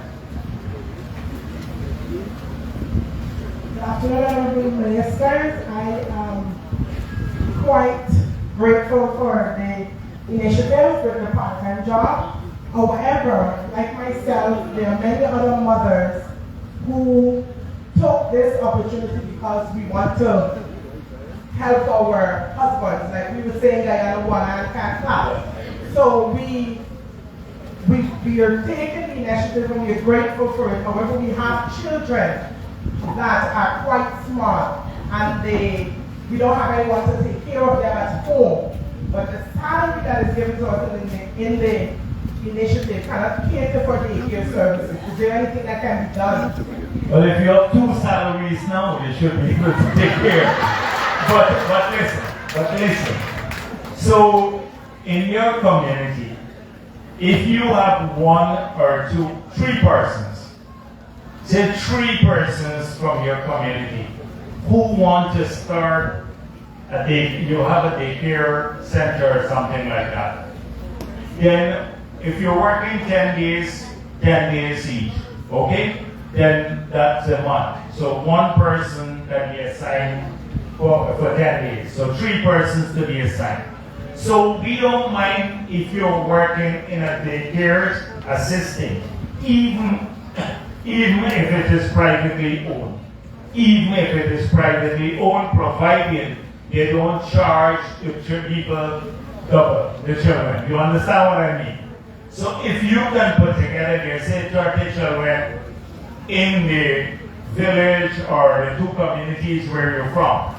Good afternoon, honorable ministers. I am quite grateful for the initiative with the part-time job. However, like myself, there are many other mothers who took this opportunity because we want to help our husbands. Like we were saying, Diana, one hand can't clap. So we are taking the initiative and we are grateful for it. However, we have children that are quite smart and we don't have anyone to take care of them at home. But the salary that is given to us in the initiative cannot cater for daycare services. Is there anything that can be done? Well, if you have two salaries now, you should be able to take care. But listen. So, in your community, if you have one or two, three persons, say three persons from your community who want to start you have a daycare center or something like that. Then if you're working 10 days each, okay? Then that's a month. So one person can be assigned for 10 days. So three persons to be assigned. So we don't mind if you're working in a daycare assisting, even if it is privately owned. Even if it is privately owned, provided they don't charge the people double, the children. You understand what I mean? So if you can put together, they say 30 children in the village or the two communities where you're from,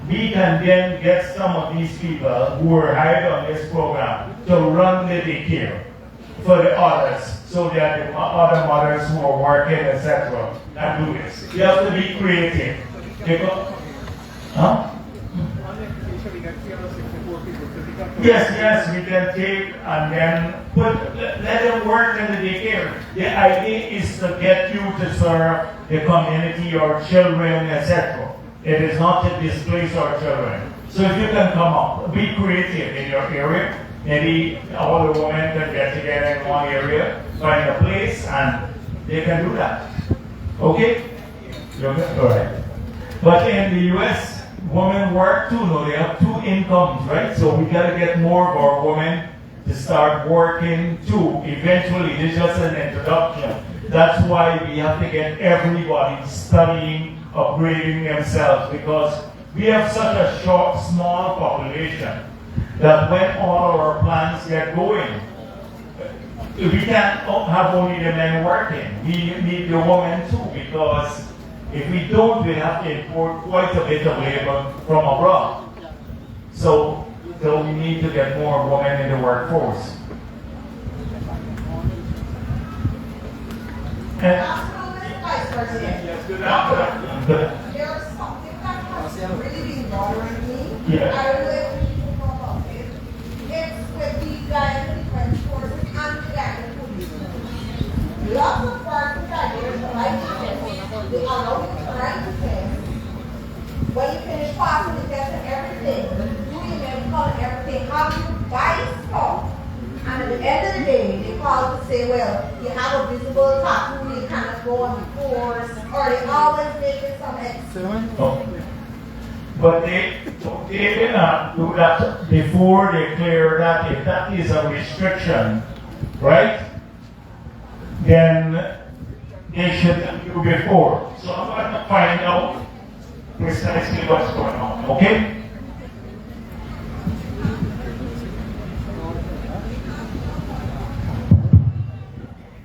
we can then get some of these people who were hired on this program to run the daycare for the others, so that the other mothers who are working, etc., can do this. You have to be creative. Huh? Yes, we can take and then let them work in the daycare. The idea is to get you to serve the community or children, etc. It is not to displace our children. So if you can come up, be creative in your area. Maybe all the women can get together in one area, find a place, and they can do that. Okay? Okay? All right. But in the U.S., women work too. No, they have two incomes, right? So we got to get more of our women to start working too. Eventually, this is just an introduction. That's why we have to get everybody studying, upgrading themselves, because we have such a small population that when all our plans get going, we can't have only the men working. We need the women too, because if we don't, we have to import quite a bit of labor from abroad. So we need to get more women in the workforce. Vice President. Yes, good afternoon. There's something that has really been bothering me. Yeah. I don't know if people know about it. It's with the guys in the defense forces and the guys in the police. Lots of parties are there to like the test. They allow you to write the test. When you finish passing the test and everything, doing medical and everything, how you buy stuff. And at the end of the day, they call to say, well, you have a visible tattoo, you cannot go on the course, or they always make it some excellent. Oh. But they did not do that before they clear that. If that is a restriction, right, then they should do before. So I'm going to find out precisely what's going on, okay?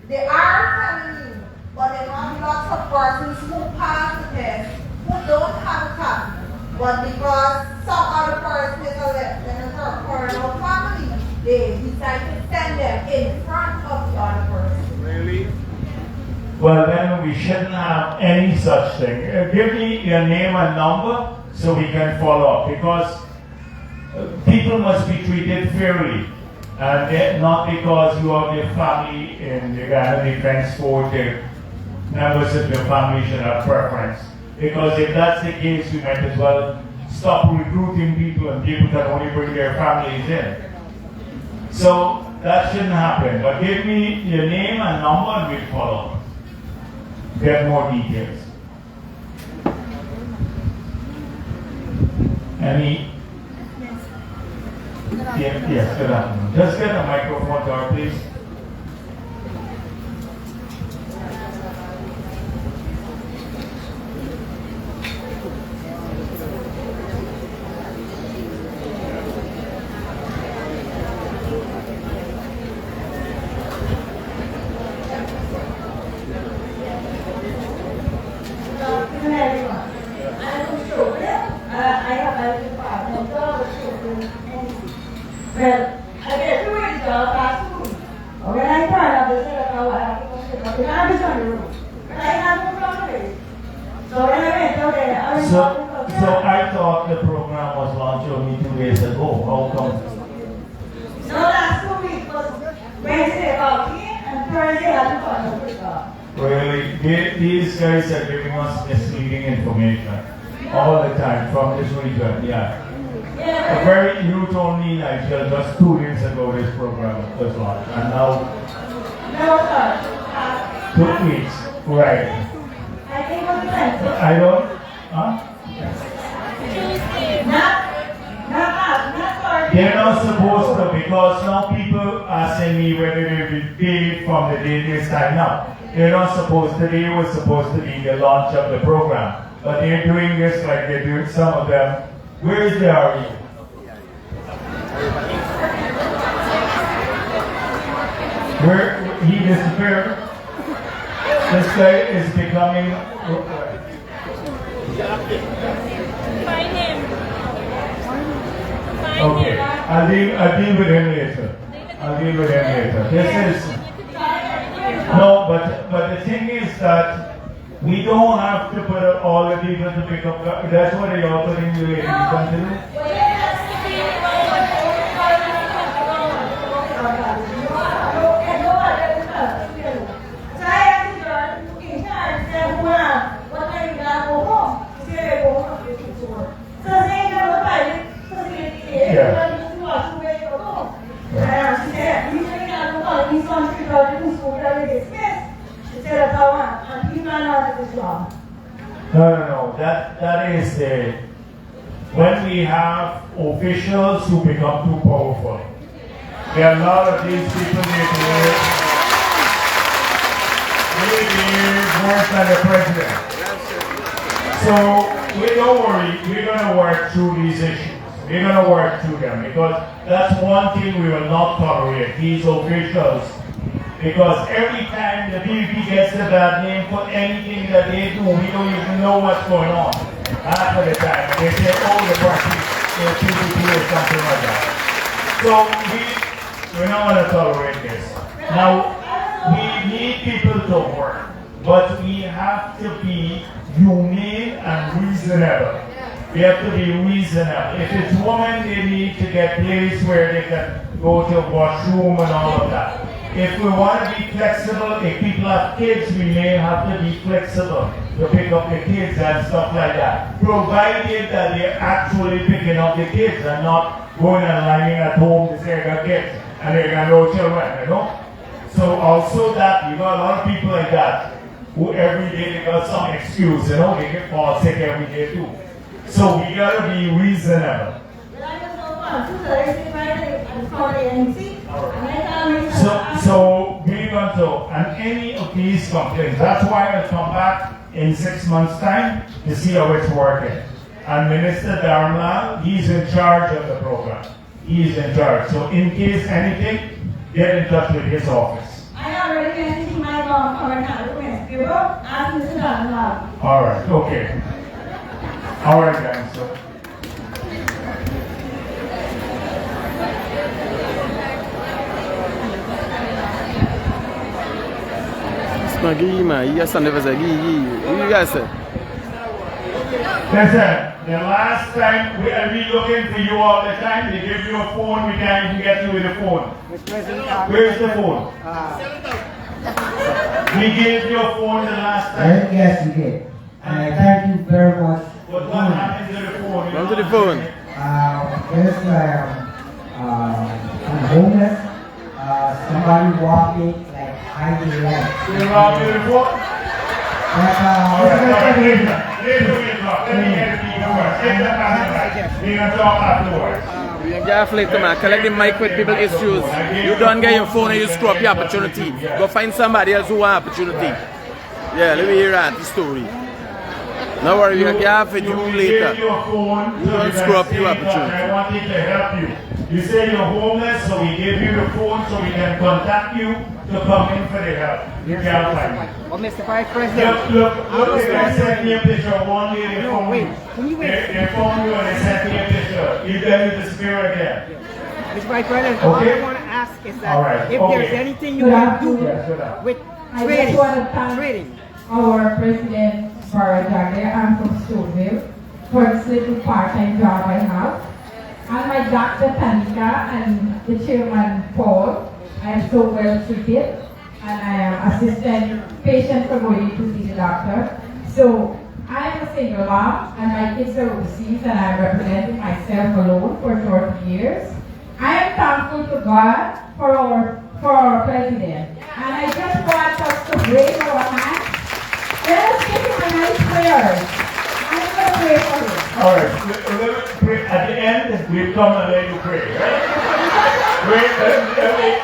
They are telling you, but they have lots of persons who pass the test, who don't have a tattoo. But because some other person is a lieutenant or colonel family, they decide to send them in front of the other person. Really? Well, then we shouldn't have any such thing. Give me your name and number so we can follow up, because people must be treated fairly. And not because you have your family in the Ghana Defense Force, the members of your family should have preference. Because if that's the case, we might as well stop recruiting people and people can only bring their families in. So that shouldn't happen. But give me your name and number and we'll follow up. Get more details. Any? Yes, good afternoon. Just get a microphone to her, please. Well, I get to read the past school. When I turn up, they say that I have to go sit up in the room. But I have no problem. So when I went out there, I was So I thought the program was launched only 2 days ago. How come? No, last 2 weeks was Wednesday about here, and Thursday I had to go to the Really? These guys are giving us misleading information all the time from this region, yeah. A very new told me Nigel just 2 days ago this program was launched, and now No, sir. 2 weeks, right? I think it was Wednesday. I don't, huh? Not Thursday. They're not supposed to, because now people asking me whether they will be paid from the day they sign up. They're not supposed to, today was supposed to be the launch of the program, but they're doing this like they're doing some of them. Where is the RE? Where he disappeared? This guy is becoming. Find him. I'll deal with him later. I'll deal with him later. This is no, but the thing is that we don't have to put all the people to pick up. That's what they are putting the ladies to do. No. That is when we have officials who become too powerful. There are a lot of these people they behave worse than the president. So we don't worry, we're going to work through these issues. We're going to work through them because that's one thing we will not tolerate, these officials. Because every time the PVP gets the bad name for anything that they do, we don't even know what's going on. Half of the time, they say, oh, the party, the PVP or something like that. So we're not going to tolerate this. Now, we need people to work, but we have to be humane and reasonable. We have to be reasonable. If it's women, they need to get place where they can go to a washroom and all of that. If we want to be flexible, if people have kids, we may have to be flexible to pick up the kids and stuff like that. Provided that they're actually picking up the kids and not going and lying at home to say they got kids and they got no children, you know? So also that, you got a lot of people like that who every day they got some excuse, you know, they get fall sick every day too. So we gotta be reasonable. So we're going to, and any of these complaints, that's why I'll come back in 6 months' time to see how it's working. And Minister Dharma, he's in charge of the program. He's in charge. So in case anything, get in touch with his office. I already went to my mom for an argument. You know, ask Mr. Dharma. All right, okay. All right, guys. So. Yes, I never said, what you guys say? Listen, the last time we looking for you all the time, they give you a phone, we can't even get you with the phone. Where's the phone? We gave you a phone the last time. Yes, you did. And I thank you very much. But what happened to the phone? Come to the phone. I'm homeless. Somebody walking. You robbed me before? Alright, later we talk. Let me get the people first. Take that back. We're going to talk afterwards. We can get later, man. Collect the mic with people issues. You don't get your phone and you screw up your opportunity. Go find somebody else who want opportunity. Yeah, let me hear that story. No worry, we can get it you later. You don't screw up your opportunity. I wanted to help you. You say you're homeless, so we gave you the phone so we can contact you to come in for the help. You can't find me. Oh, Mr. Vice President. Look, they sent me a picture of one lady phone me. They phoned you and they sent me a picture. You then you disappear again. Mr. Vice President, okay. all I want to ask is that if there's anything you can do with trading. Our president for JAGDEO, I'm from Stoneville, for this little part-time job I have. And my doctor Tanika and the chairman Paul, I am so well treated, and I am assistant patient for going to see the doctor. So I am a single mom, and my kids are overseas, and I'm representing myself alone for 30 years. I am thankful to God for our president, and I just want us to raise our hands. Let us give him a nice prayer. I'm going to pray for him. All right, pray. At the end, we come and let you pray, right?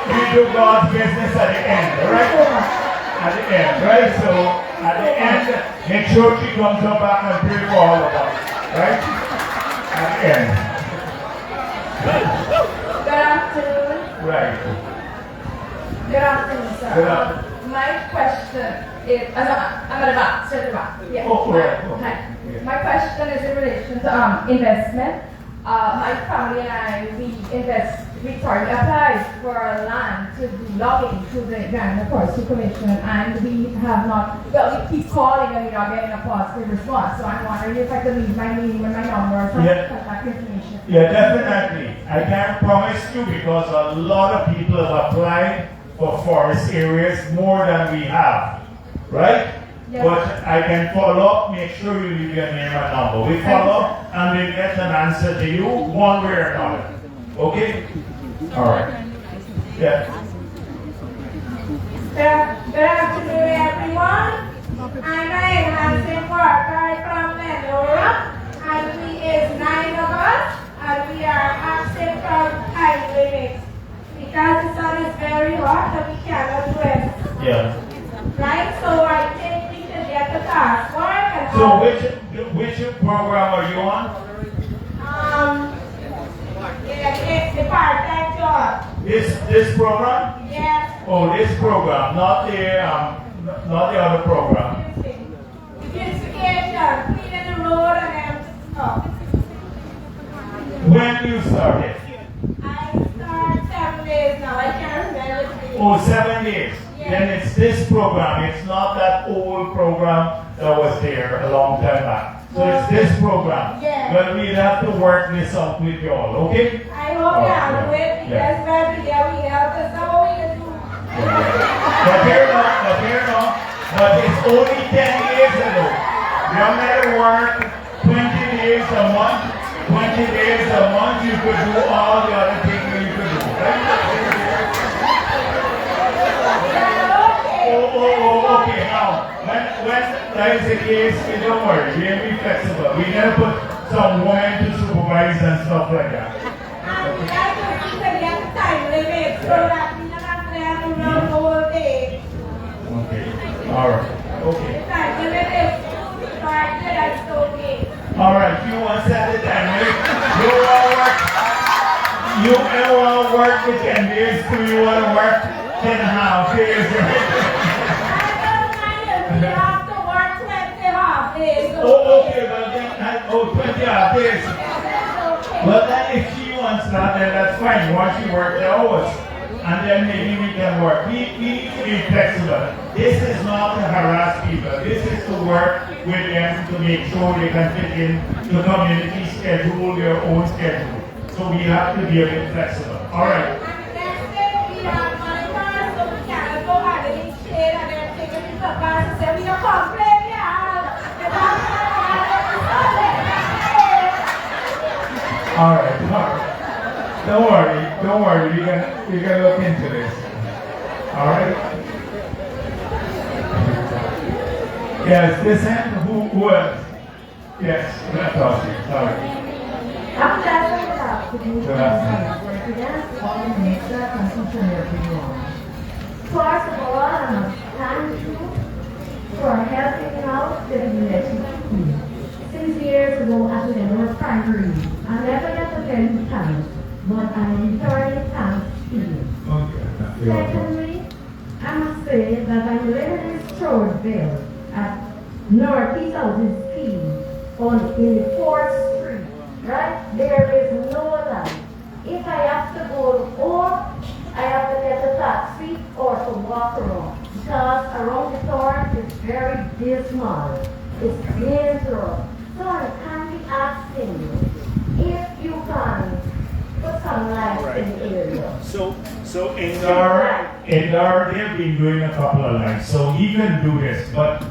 We do God's business at the end, right? At the end, right? So, at the end, make sure she comes up back and pray for all of us, right? At the end. Good afternoon. Right. Good afternoon, sir. Good afternoon. My question is, I'm at the back, straight at the back. Yeah. Oh, right. Hi. My question is in relation to investment. my family and I, we applied for land to do logging to the Guyana Forestry Commission, and we have not, well, we keep calling and we're not getting a positive response. So I'm wondering if I could leave my name and my number or some contact information. Yeah, definitely. I can't promise you because a lot of people have applied for forest areas more than we have, right? Yes. But I can follow up, make sure you leave your name and number. We follow up and we'll get an answer to you one way or another. Okay? All right. Yeah. Good afternoon, everyone. I'm a enhancing worker from Melora, and we is 9 of us, and we are absent from time limits because the sun is very hot and we cannot rest. Yeah. Right? So I think we should get the task work and So which program are you on? it's the part-time job. This program? Yes. Oh, this program, not the other program. Beautification, cleaning the road and stuff. When you started? I start 7 days now. I can't remember the date. Oh, 7 days. Yes. Then it's this program. It's not that old program that was there a long time back. So it's this program. Yes. But we'll have to work this out with you all, okay? I hope you have it because every day we help us. That's what we can do. But here now, but it's only 10 days ago. You don't have to work 20 days a month. 20 days a month, you could do all the other things that you could do, right? Okay. Now, when that is the case, don't worry, we'll be flexible. We never put some women to supervise and stuff like that. And we like to get the time limit so that we don't have to have to run the whole day. Okay. All right. Okay. The time limit is 2 started at okay. All right. You want to set the time limit? You ever want to work with 10 days? Do you want to work 10.5 days? We have to work 20 half days. Oh, okay. Well, then, 20 half days. Well, then if she wants that, then that's fine. Once you work the hours, and then maybe we can work. We need to be flexible. This is not to harass people. This is to work with them to make sure they can fit in the community schedule, their own schedule. So we have to be a bit flexible. All right. And next day we have monitors, so we cannot go out in shade and then take it to the bus and say, we don't complain, All right. Don't worry. We can look into this. All right. Yes, this hand. Who else? Yes, that's awesome. Sorry. I'm Jasmine Cox, the Good afternoon. President of the Minister Constitutional Reform. First of all, I'm thank you for helping out the legislature. 6 years ago, after the North primary, I never get to tell you thanks, but I am returning thanks to you. Okay. Secondly, I must say that I'm living in Stroudville at Northeast of this scheme in the 4th Street, right? There is no light. If I have to go home, I have to get a taxi or to walk around because around the thorn is very dismal. It's dangerous. So I can be asking you if you can put some light in the area. So Indar, they've been doing a couple of lights, so he can do this. But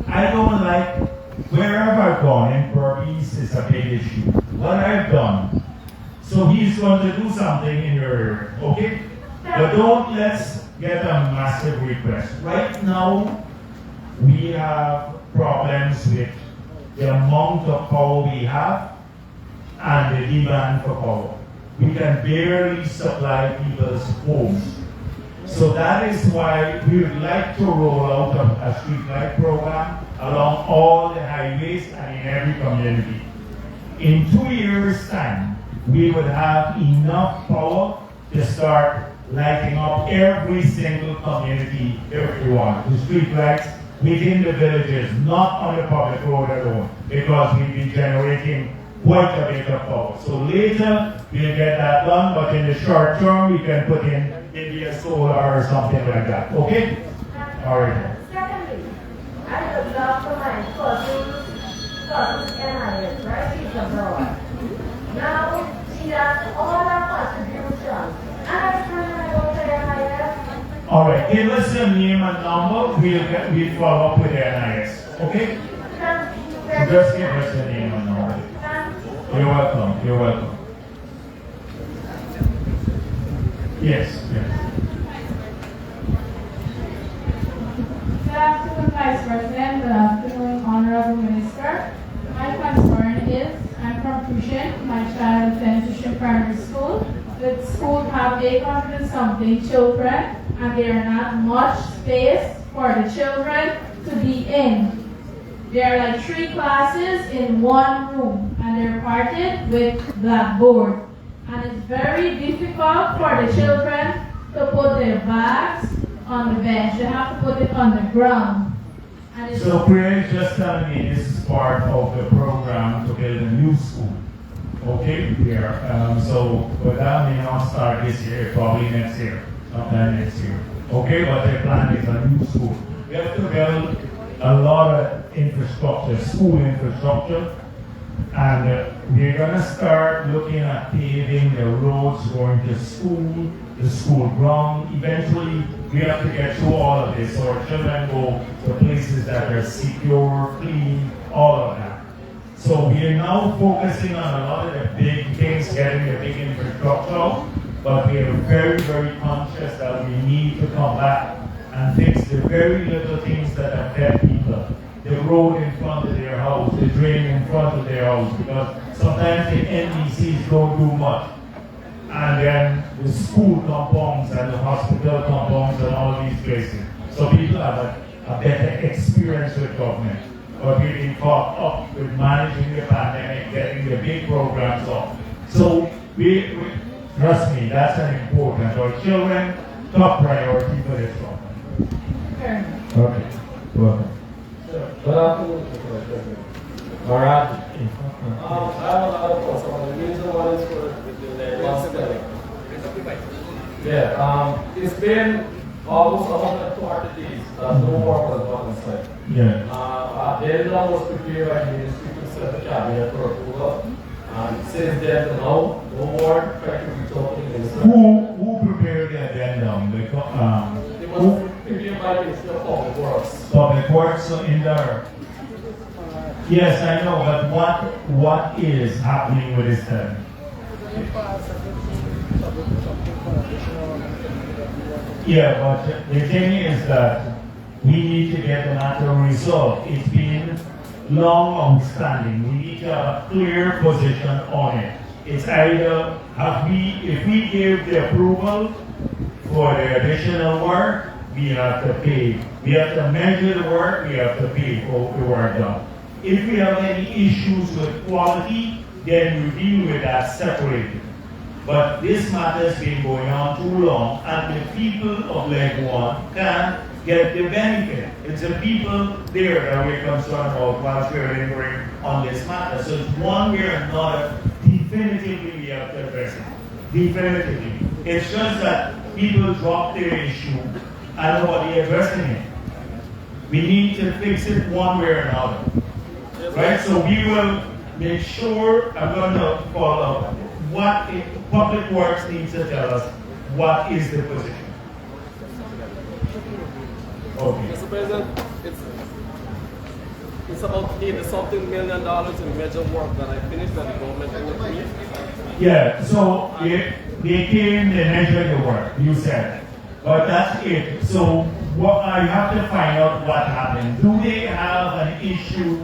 I don't like wherever I've gone in Burmese is a big issue. What I've done. So he's going to do something in your area, okay? But let's get a massive request. Right now, we have problems with the amount of power we have and the demand for power. We can barely supply people's homes. So that is why we would like to roll out a streetlight program along all the highways and in every community. In 2 years' time, we would have enough power to start lighting up every single community if we want. The streetlights within the villages, not on the public road alone, because we've been generating quite a bit of power. So later, we'll get that done, but in the short term, we can put in maybe a solar or something like that. Okay? All right. Secondly, I would love for my cousin's NIS, right? She's abroad. Now, she has all her contributions. And I turn and I go to NIS. All right. Give us your name and number. We'll follow up with the NIS. Okay? So just give us your name and number. You're welcome. You're welcome. Yes. Yes. Good afternoon, Vice President. Good afternoon, Honorable Minister. My concern is, I'm from Cushion. My child attends Cushion Primary School. The school have 800 and something children, and there are not much space for the children to be in. There are like 3 classes in one room, and they're parted with blackboard. And it's very difficult for the children to put their bags on the bench. They have to put it on the ground. And it's So Priya is just telling me this is part of the program to build a new school. Okay, Priya. But that may not start this year, probably next year, sometime next year. Okay, but their plan is a new school. We have to build a lot of infrastructure, school infrastructure, and we're going to start looking at paving the roads going to school, the school ground. Eventually, we have to get through all of this so our children go to places that are secure, clean, all of that. So we are now focusing on a lot of the big things, getting the big infrastructure, but we are very, very conscious that we need to come back and fix the very little things that affect people. The road in front of their house, the drain in front of their house, because sometimes the NDCs don't do much. And then the school compounds and the hospital compounds and all these places. So people have a better experience with government. But we've been caught up with managing the pandemic, getting the big programs up. So we trust me, that's an important. Our children, top priority for this government. Okay, welcome. Good afternoon, Mr. President. All right. I have a lot of questions. The reason why is for the last day. Yeah, it's been almost 140 days that no work was done on site. Yeah. The deadline was prepared by the Ministry to send the cabinet for approval. And since then to now, no more practically talking in this. Who prepared the addendum? It was prepared by the Ministry of Public Works. Public Works in there. Yes, I know, but what is happening with this then? Yeah, but the thing is that we need to get the matter resolved. It's been long outstanding. We need to have a clear position on it. It's either if we give the approval for the additional work, we have to pay. We have to measure the work, we have to pay for the work done. If we have any issues with quality, then we deal with that separately. But this matter has been going on too long, and the people of Leg 1 can't get the benefit. It's the people there that we're concerned about whilst we're lingering on this matter. So it's one way or another, definitively we have to address it. Definitively. It's just that people drop their issue and nobody addressing it. We need to fix it one way or another. Right? So we will make sure, I'm going to follow up. Public Works needs to tell us what is the position. Okay. Mr. President, it's about $80-something million in major work that I finished that the government will agree. Yeah, so they came, they measured the work, you said. But that's it. So what I have to find out what happened. Do they have an issue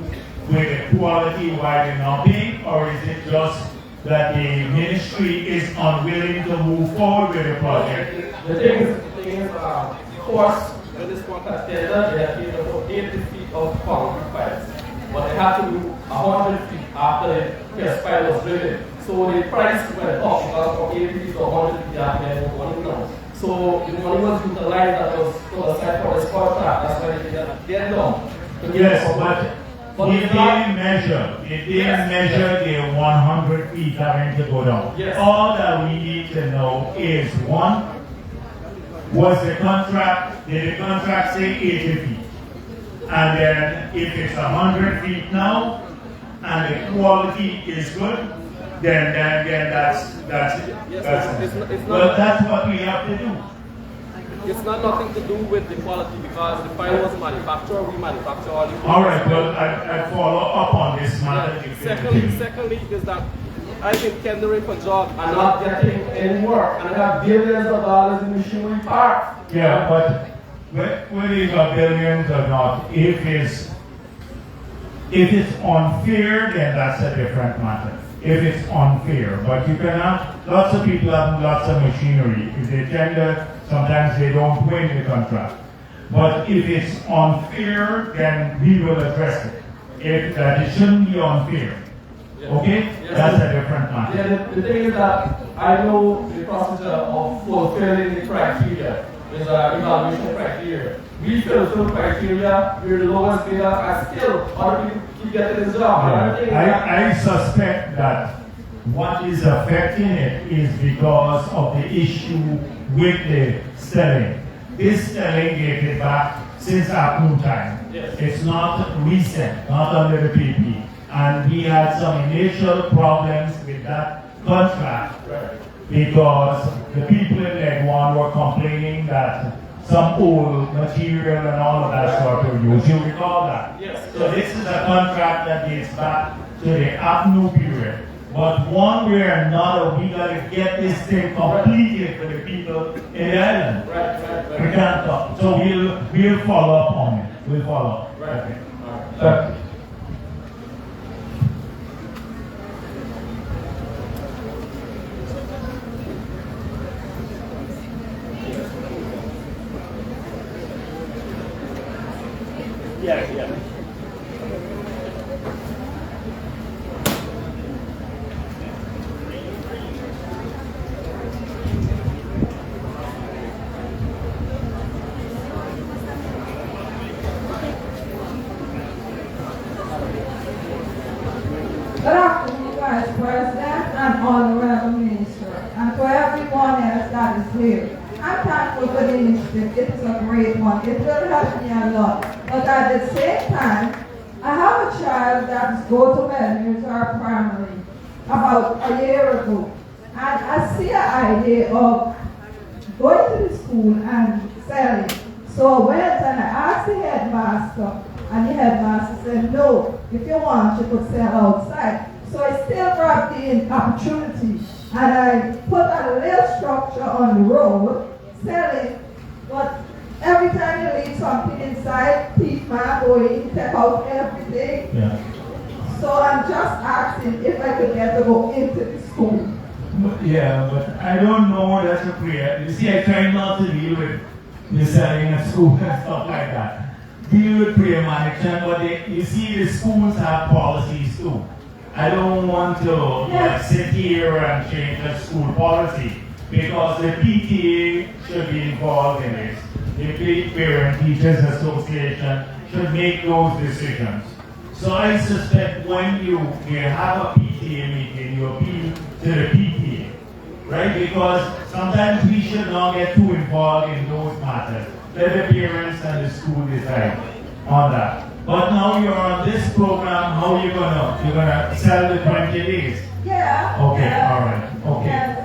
with the quality why they're not paying, or is it just that the ministry is unwilling to move forward with the project? The thing is, of course, when this contract tender, they have paid for 80 feet of concrete pipes. But they have to do 100 feet after the first pipe was driven. So the price went up because from 80 feet to 100 feet, they have to get more money now. So the money was utilized that was put aside for this contract. That's why they did that. Yes, but But It it's not- didn't measure. It didn't Yes, measure the 100 feet having to go down. Yes. All that we need to know is, one, was the contract, did the contract say 80 feet? And then if it's 100 feet now, and the quality is good, then that's well, that's what we have to do. It's not nothing to do with the quality because the file was manufactured, we manufacture all the All right, well, I follow up on this matter. Secondly is that I've been tendering for jobs and not getting any work, and I have billions of dollars in machinery parts. Yeah, but whether you got billions or not, if it's unfair, then that's a different matter. If it's unfair, but you can have lots of people having lots of machinery. If they tender, sometimes they don't win the contract. But if it's unfair, then we will address it. If that it shouldn't be unfair. Okay? Yes. That's a different matter. Yeah, the thing is that I know the procedure of fulfilling the criteria is an evaluation criteria. We fulfill criteria, we're the lowest bidder, and still other people keep getting the job. I suspect that what is affecting it is because of the issue with the selling. This selling dated back since afternoon time. Yes. It's not recent, not under the PP. And we had some initial problems with that contract because the people in Leg 1 were complaining that some old material and all of that sort of use. You recall that? Yes. So this is a contract that dates back to the APNU period. But one way or another, we got to get this thing completed for the people in the island. Right. We can't talk. So we'll follow up on it. We'll follow up. Right. Okay. All right. Yeah. Good afternoon, Vice President and Honorable Minister, and to everyone else that is here. I'm thankful for the initiative. It is a great one. It will help me a lot. But at the same time, I have a child that is go to elementary primary about a year ago. And I see an idea of going to the school and selling. So I went and I asked the headmaster, and the headmaster said, no, if you want, you could sell outside. So I still brought the opportunity, and I put a little structure on the road, selling, but every time you leave something inside, thief man go in, take out everything. Yeah. So I'm just asking if I could get to go into the school. Yeah, but I don't know that's a prayer. You see, I try not to deal with the selling at school and stuff like that. Deal with prayer management, but you see, the schools have policies too. I don't want to sit here and change the school policy because the PTA should be involved in it. The Parent Teachers Association should make those decisions. So I suspect when you have a PTA meeting, you appeal to the PTA, right? Because sometimes we should not get too involved in those matters. Let the parents and the school decide on that. But now you're on this program, how are you gonna sell the 20 days? Yeah. Okay, yeah. all right, okay. Yeah.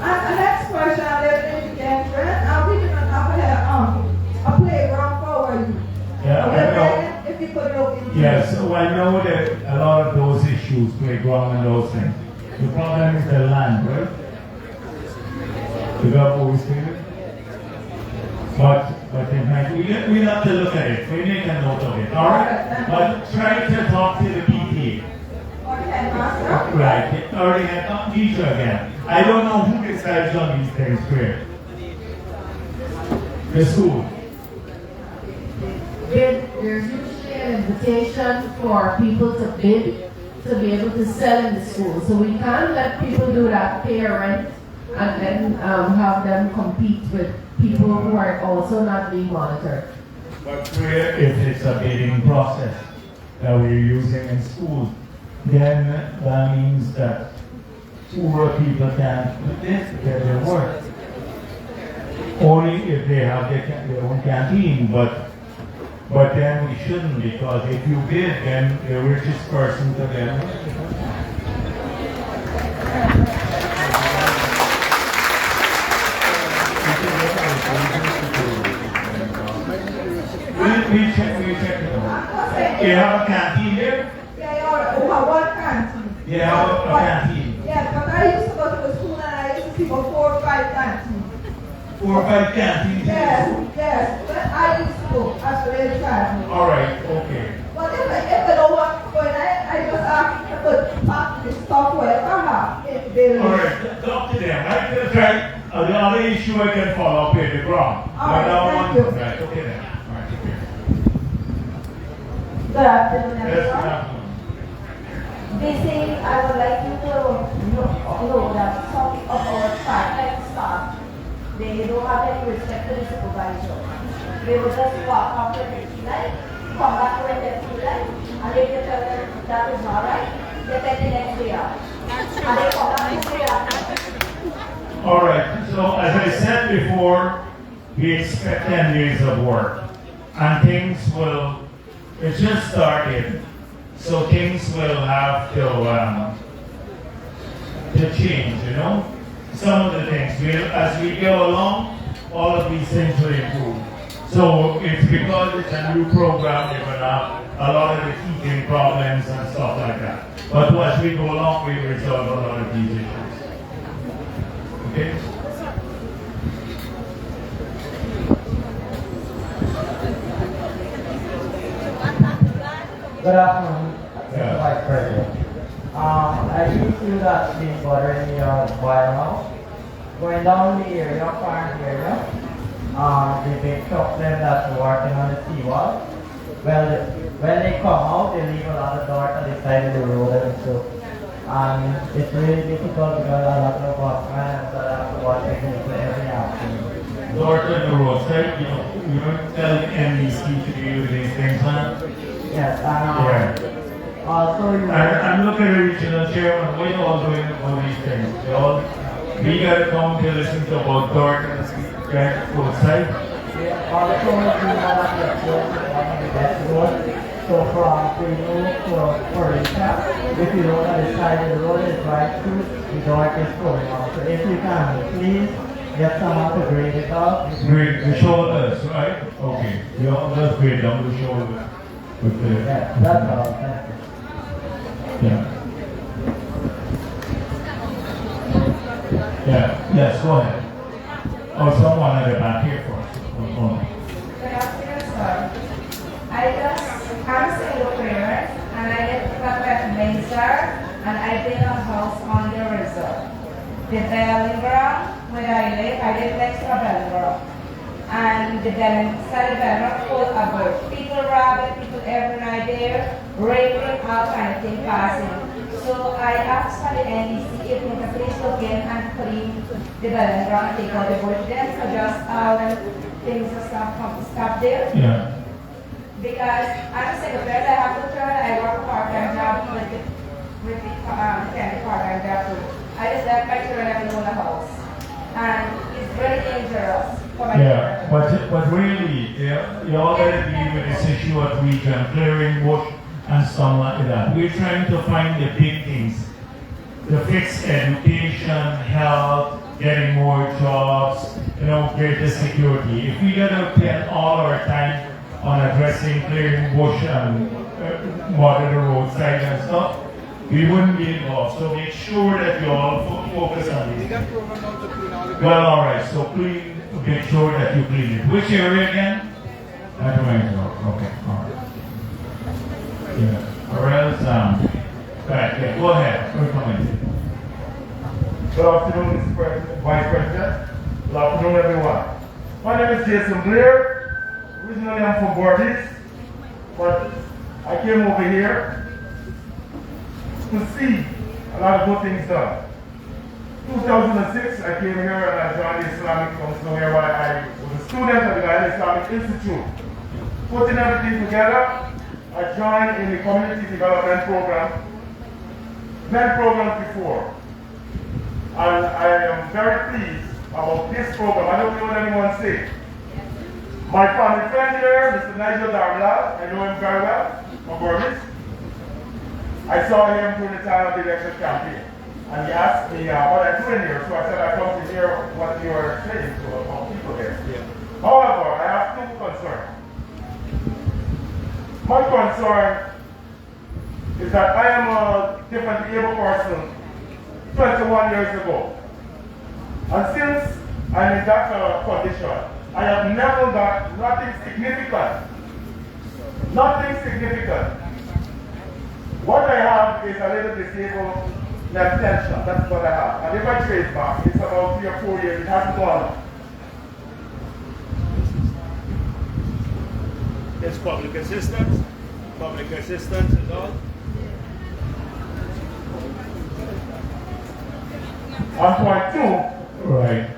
And the next question, I live in the entrance. We didn't have a playground for you. Yeah, I know. If you could look into Yes, so I know that a lot of those issues, playground and those things. The problem is the land, right? You got what we stated? But it might, we have to look at it. We make a note of it, all right? But try to talk to the PTA. or the headmaster. Right, or the head teacher again. I don't know who decides on these things where. The school. There's usually an invitation for people to bid to be able to sell in the school. So we can't let people do that, pay a rent, and then have them compete with people who are also not being monitored. But where if it's a bidding process? that we're using in schools, then that means that poorer people can't get their work. Only if they have their own canteen, but then we shouldn't, because if you did, then the richest person to them. We check it out. You have a canteen here? Yeah, we have one canteen. You have a canteen? Yes, but I used to go to the school and I used to see about 4 or 5 canteens. 4 or 5 canteens? Yes, but I used to go as a little child. Alright, okay. But if I don't want to go in, I just ask them to pack the stuff wherever I have. Alright, talk to them. I'm going to try. The other issue I can follow up with the ground. Alright, thank you. Right, okay then. Alright, okay. Good afternoon, Yes, everyone. good afternoon. Basically, I would like you to know that some of our part-time staff, they don't have any respect for the supervisor. They will just walk off when they feel like, come back when they feel like, and if they tell them that is not right, they take the next day out. And they come back the day after. Alright, so as I said before, we expect 10 days of work. And things will, it just started, so things will have to change, you know? Some of the things, as we go along, all of these things will improve. So it's because it's a new program, we're going to have a lot of the teething problems and stuff like that. But as we go along, we resolve a lot of these issues. Okay? Good afternoon, Mr. Vice President. I do feel that's been bothering me a while now. Going down the area, farm area, the big truck them that's working on the seawall. Well, when they come out, they leave a lot of dirt on the side of the road and so. It's really difficult because a lot of workmen so I have to watch it every afternoon. Dirt on the roadside, you don't tell NBC to do these things, huh? Yes, also I'm looking at the regional chairman, what are you all doing all these things? We gotta come to listen to about dirt and roadside. Also, we want to get on the best road. So from Primo to Orisha, if you look at the side of the road, it's right through, the dirt is going on. So if you can, please get someone to grade it up. Grade the shoulders, right? Okay. You all just grade down the shoulders. Yeah, that's all. Thank you. Yeah. Yeah. Yes, go ahead. Oh, someone at the back here first. Good afternoon, sir. I'm a single parent, and I live at Windsor, and I built a house on the resort. The belling ground where I live next to a belling ground. And the belling ground full of birds. People robbing, people every night there, raping, all kind of things passing. So I asked for the NDC if they can please look in and clean the belling ground and take out the bush then, so just when things are stop there. Yeah. Because I'm a single parent, I have to turn, I work a part-time job with the part-time job too. I just left my children and own a house. And it's very dangerous for my children. But really, you all got to deal with this issue of region, clearing bush and stuff like that. We're trying to find the big things. To fix education, health, getting more jobs, greater security. If we got to spend all our time on addressing clearing bush and water the roadside and stuff, we wouldn't be involved. So make sure that you all focus on these. Well, alright, so please make sure that you clean it. Which area again? At okay, alright. Yeah. Or else, right, yeah, go ahead. Good afternoon, Mr. President, Vice President. Good afternoon, everyone. My name is Jason Blair. Originally, I'm from Bordeaux, but I came over here to see a lot of good things done. 2006, I came here and I joined the Islamic Council where I was a student at the Islamic Institute, putting everything together I joined in the community development program, many programs before. And I am very pleased about this program. I don't know what anyone say. My family friend here, Mr. Nigel Darmla, I know him very well, from Burmese. I saw him during the time of the election campaign. And he asked me what I'm doing here, so I said I come to hear what you are saying to our people here. However, I have two concerns. My concern is that I am a differently able person 21 years ago. And since I'm in that condition, I have never got nothing significant. Nothing significant. What I have is a little disabled left tension. That's what I have. And if I trace back, it's about 3 or 4 years. It hasn't gone up. It's public assistance. Public assistance is all. On point 2. Right.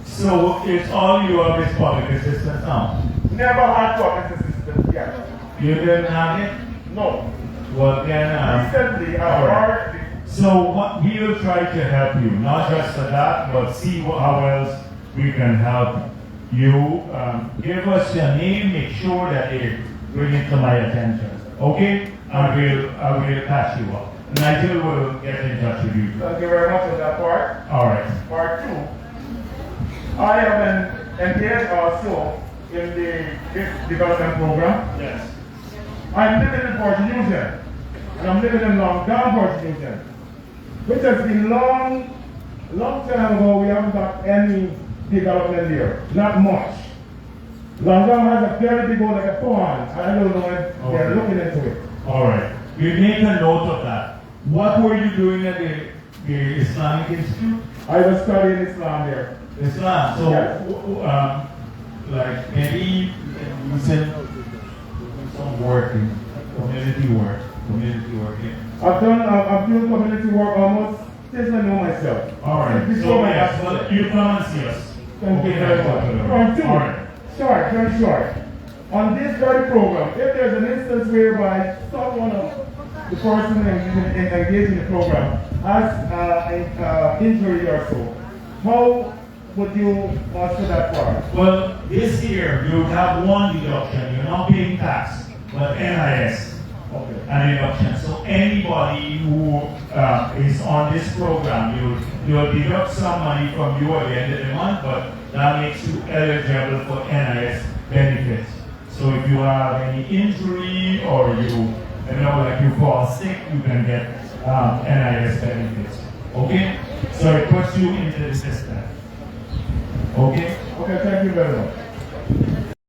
So it's all you have is public assistance now? Never had public assistance yet. You didn't have it? No. Well, then, recently, right. So what, we will try to help you, not just for that, but see how else we can help you. Give us your name, make sure that they bring it to my attention. Okay? I will pass you up. Nigel will get in touch with you. Thank you very much for that part. All right. Part 2. I have been engaged also in this development program. Yes. I'm living in Port Newton, and I'm living in Long Down, Port Newton, which has been long time ago. We haven't got any development there, not much. Long Down has a very big one, like a pond. I don't know if they're looking into it. All right. We make a note of that. What were you doing at the Islamic Institute? I was studying Islam there. Islam. So, yes. Like maybe you said some work, community work. Yeah. I'm doing community work almost since I know myself. All right. So yes, well, you come and see us. Thank you very much. Point 2. All right. Short, very short. On this very program, if there's an instance whereby someone of the person engaged in the program has an injury or so, how would you answer that part? Well, this year you have one deduction. You're not paying tax, but NIS. Okay. An deduction. So anybody who is on this program, you'll deduct some money from you at the end of the month, but that makes you eligible for NIS benefits. So if you have any injury or like you fall sick, you can get NIS benefits. Okay? So it puts you into the system. Okay? Okay, thank you very much.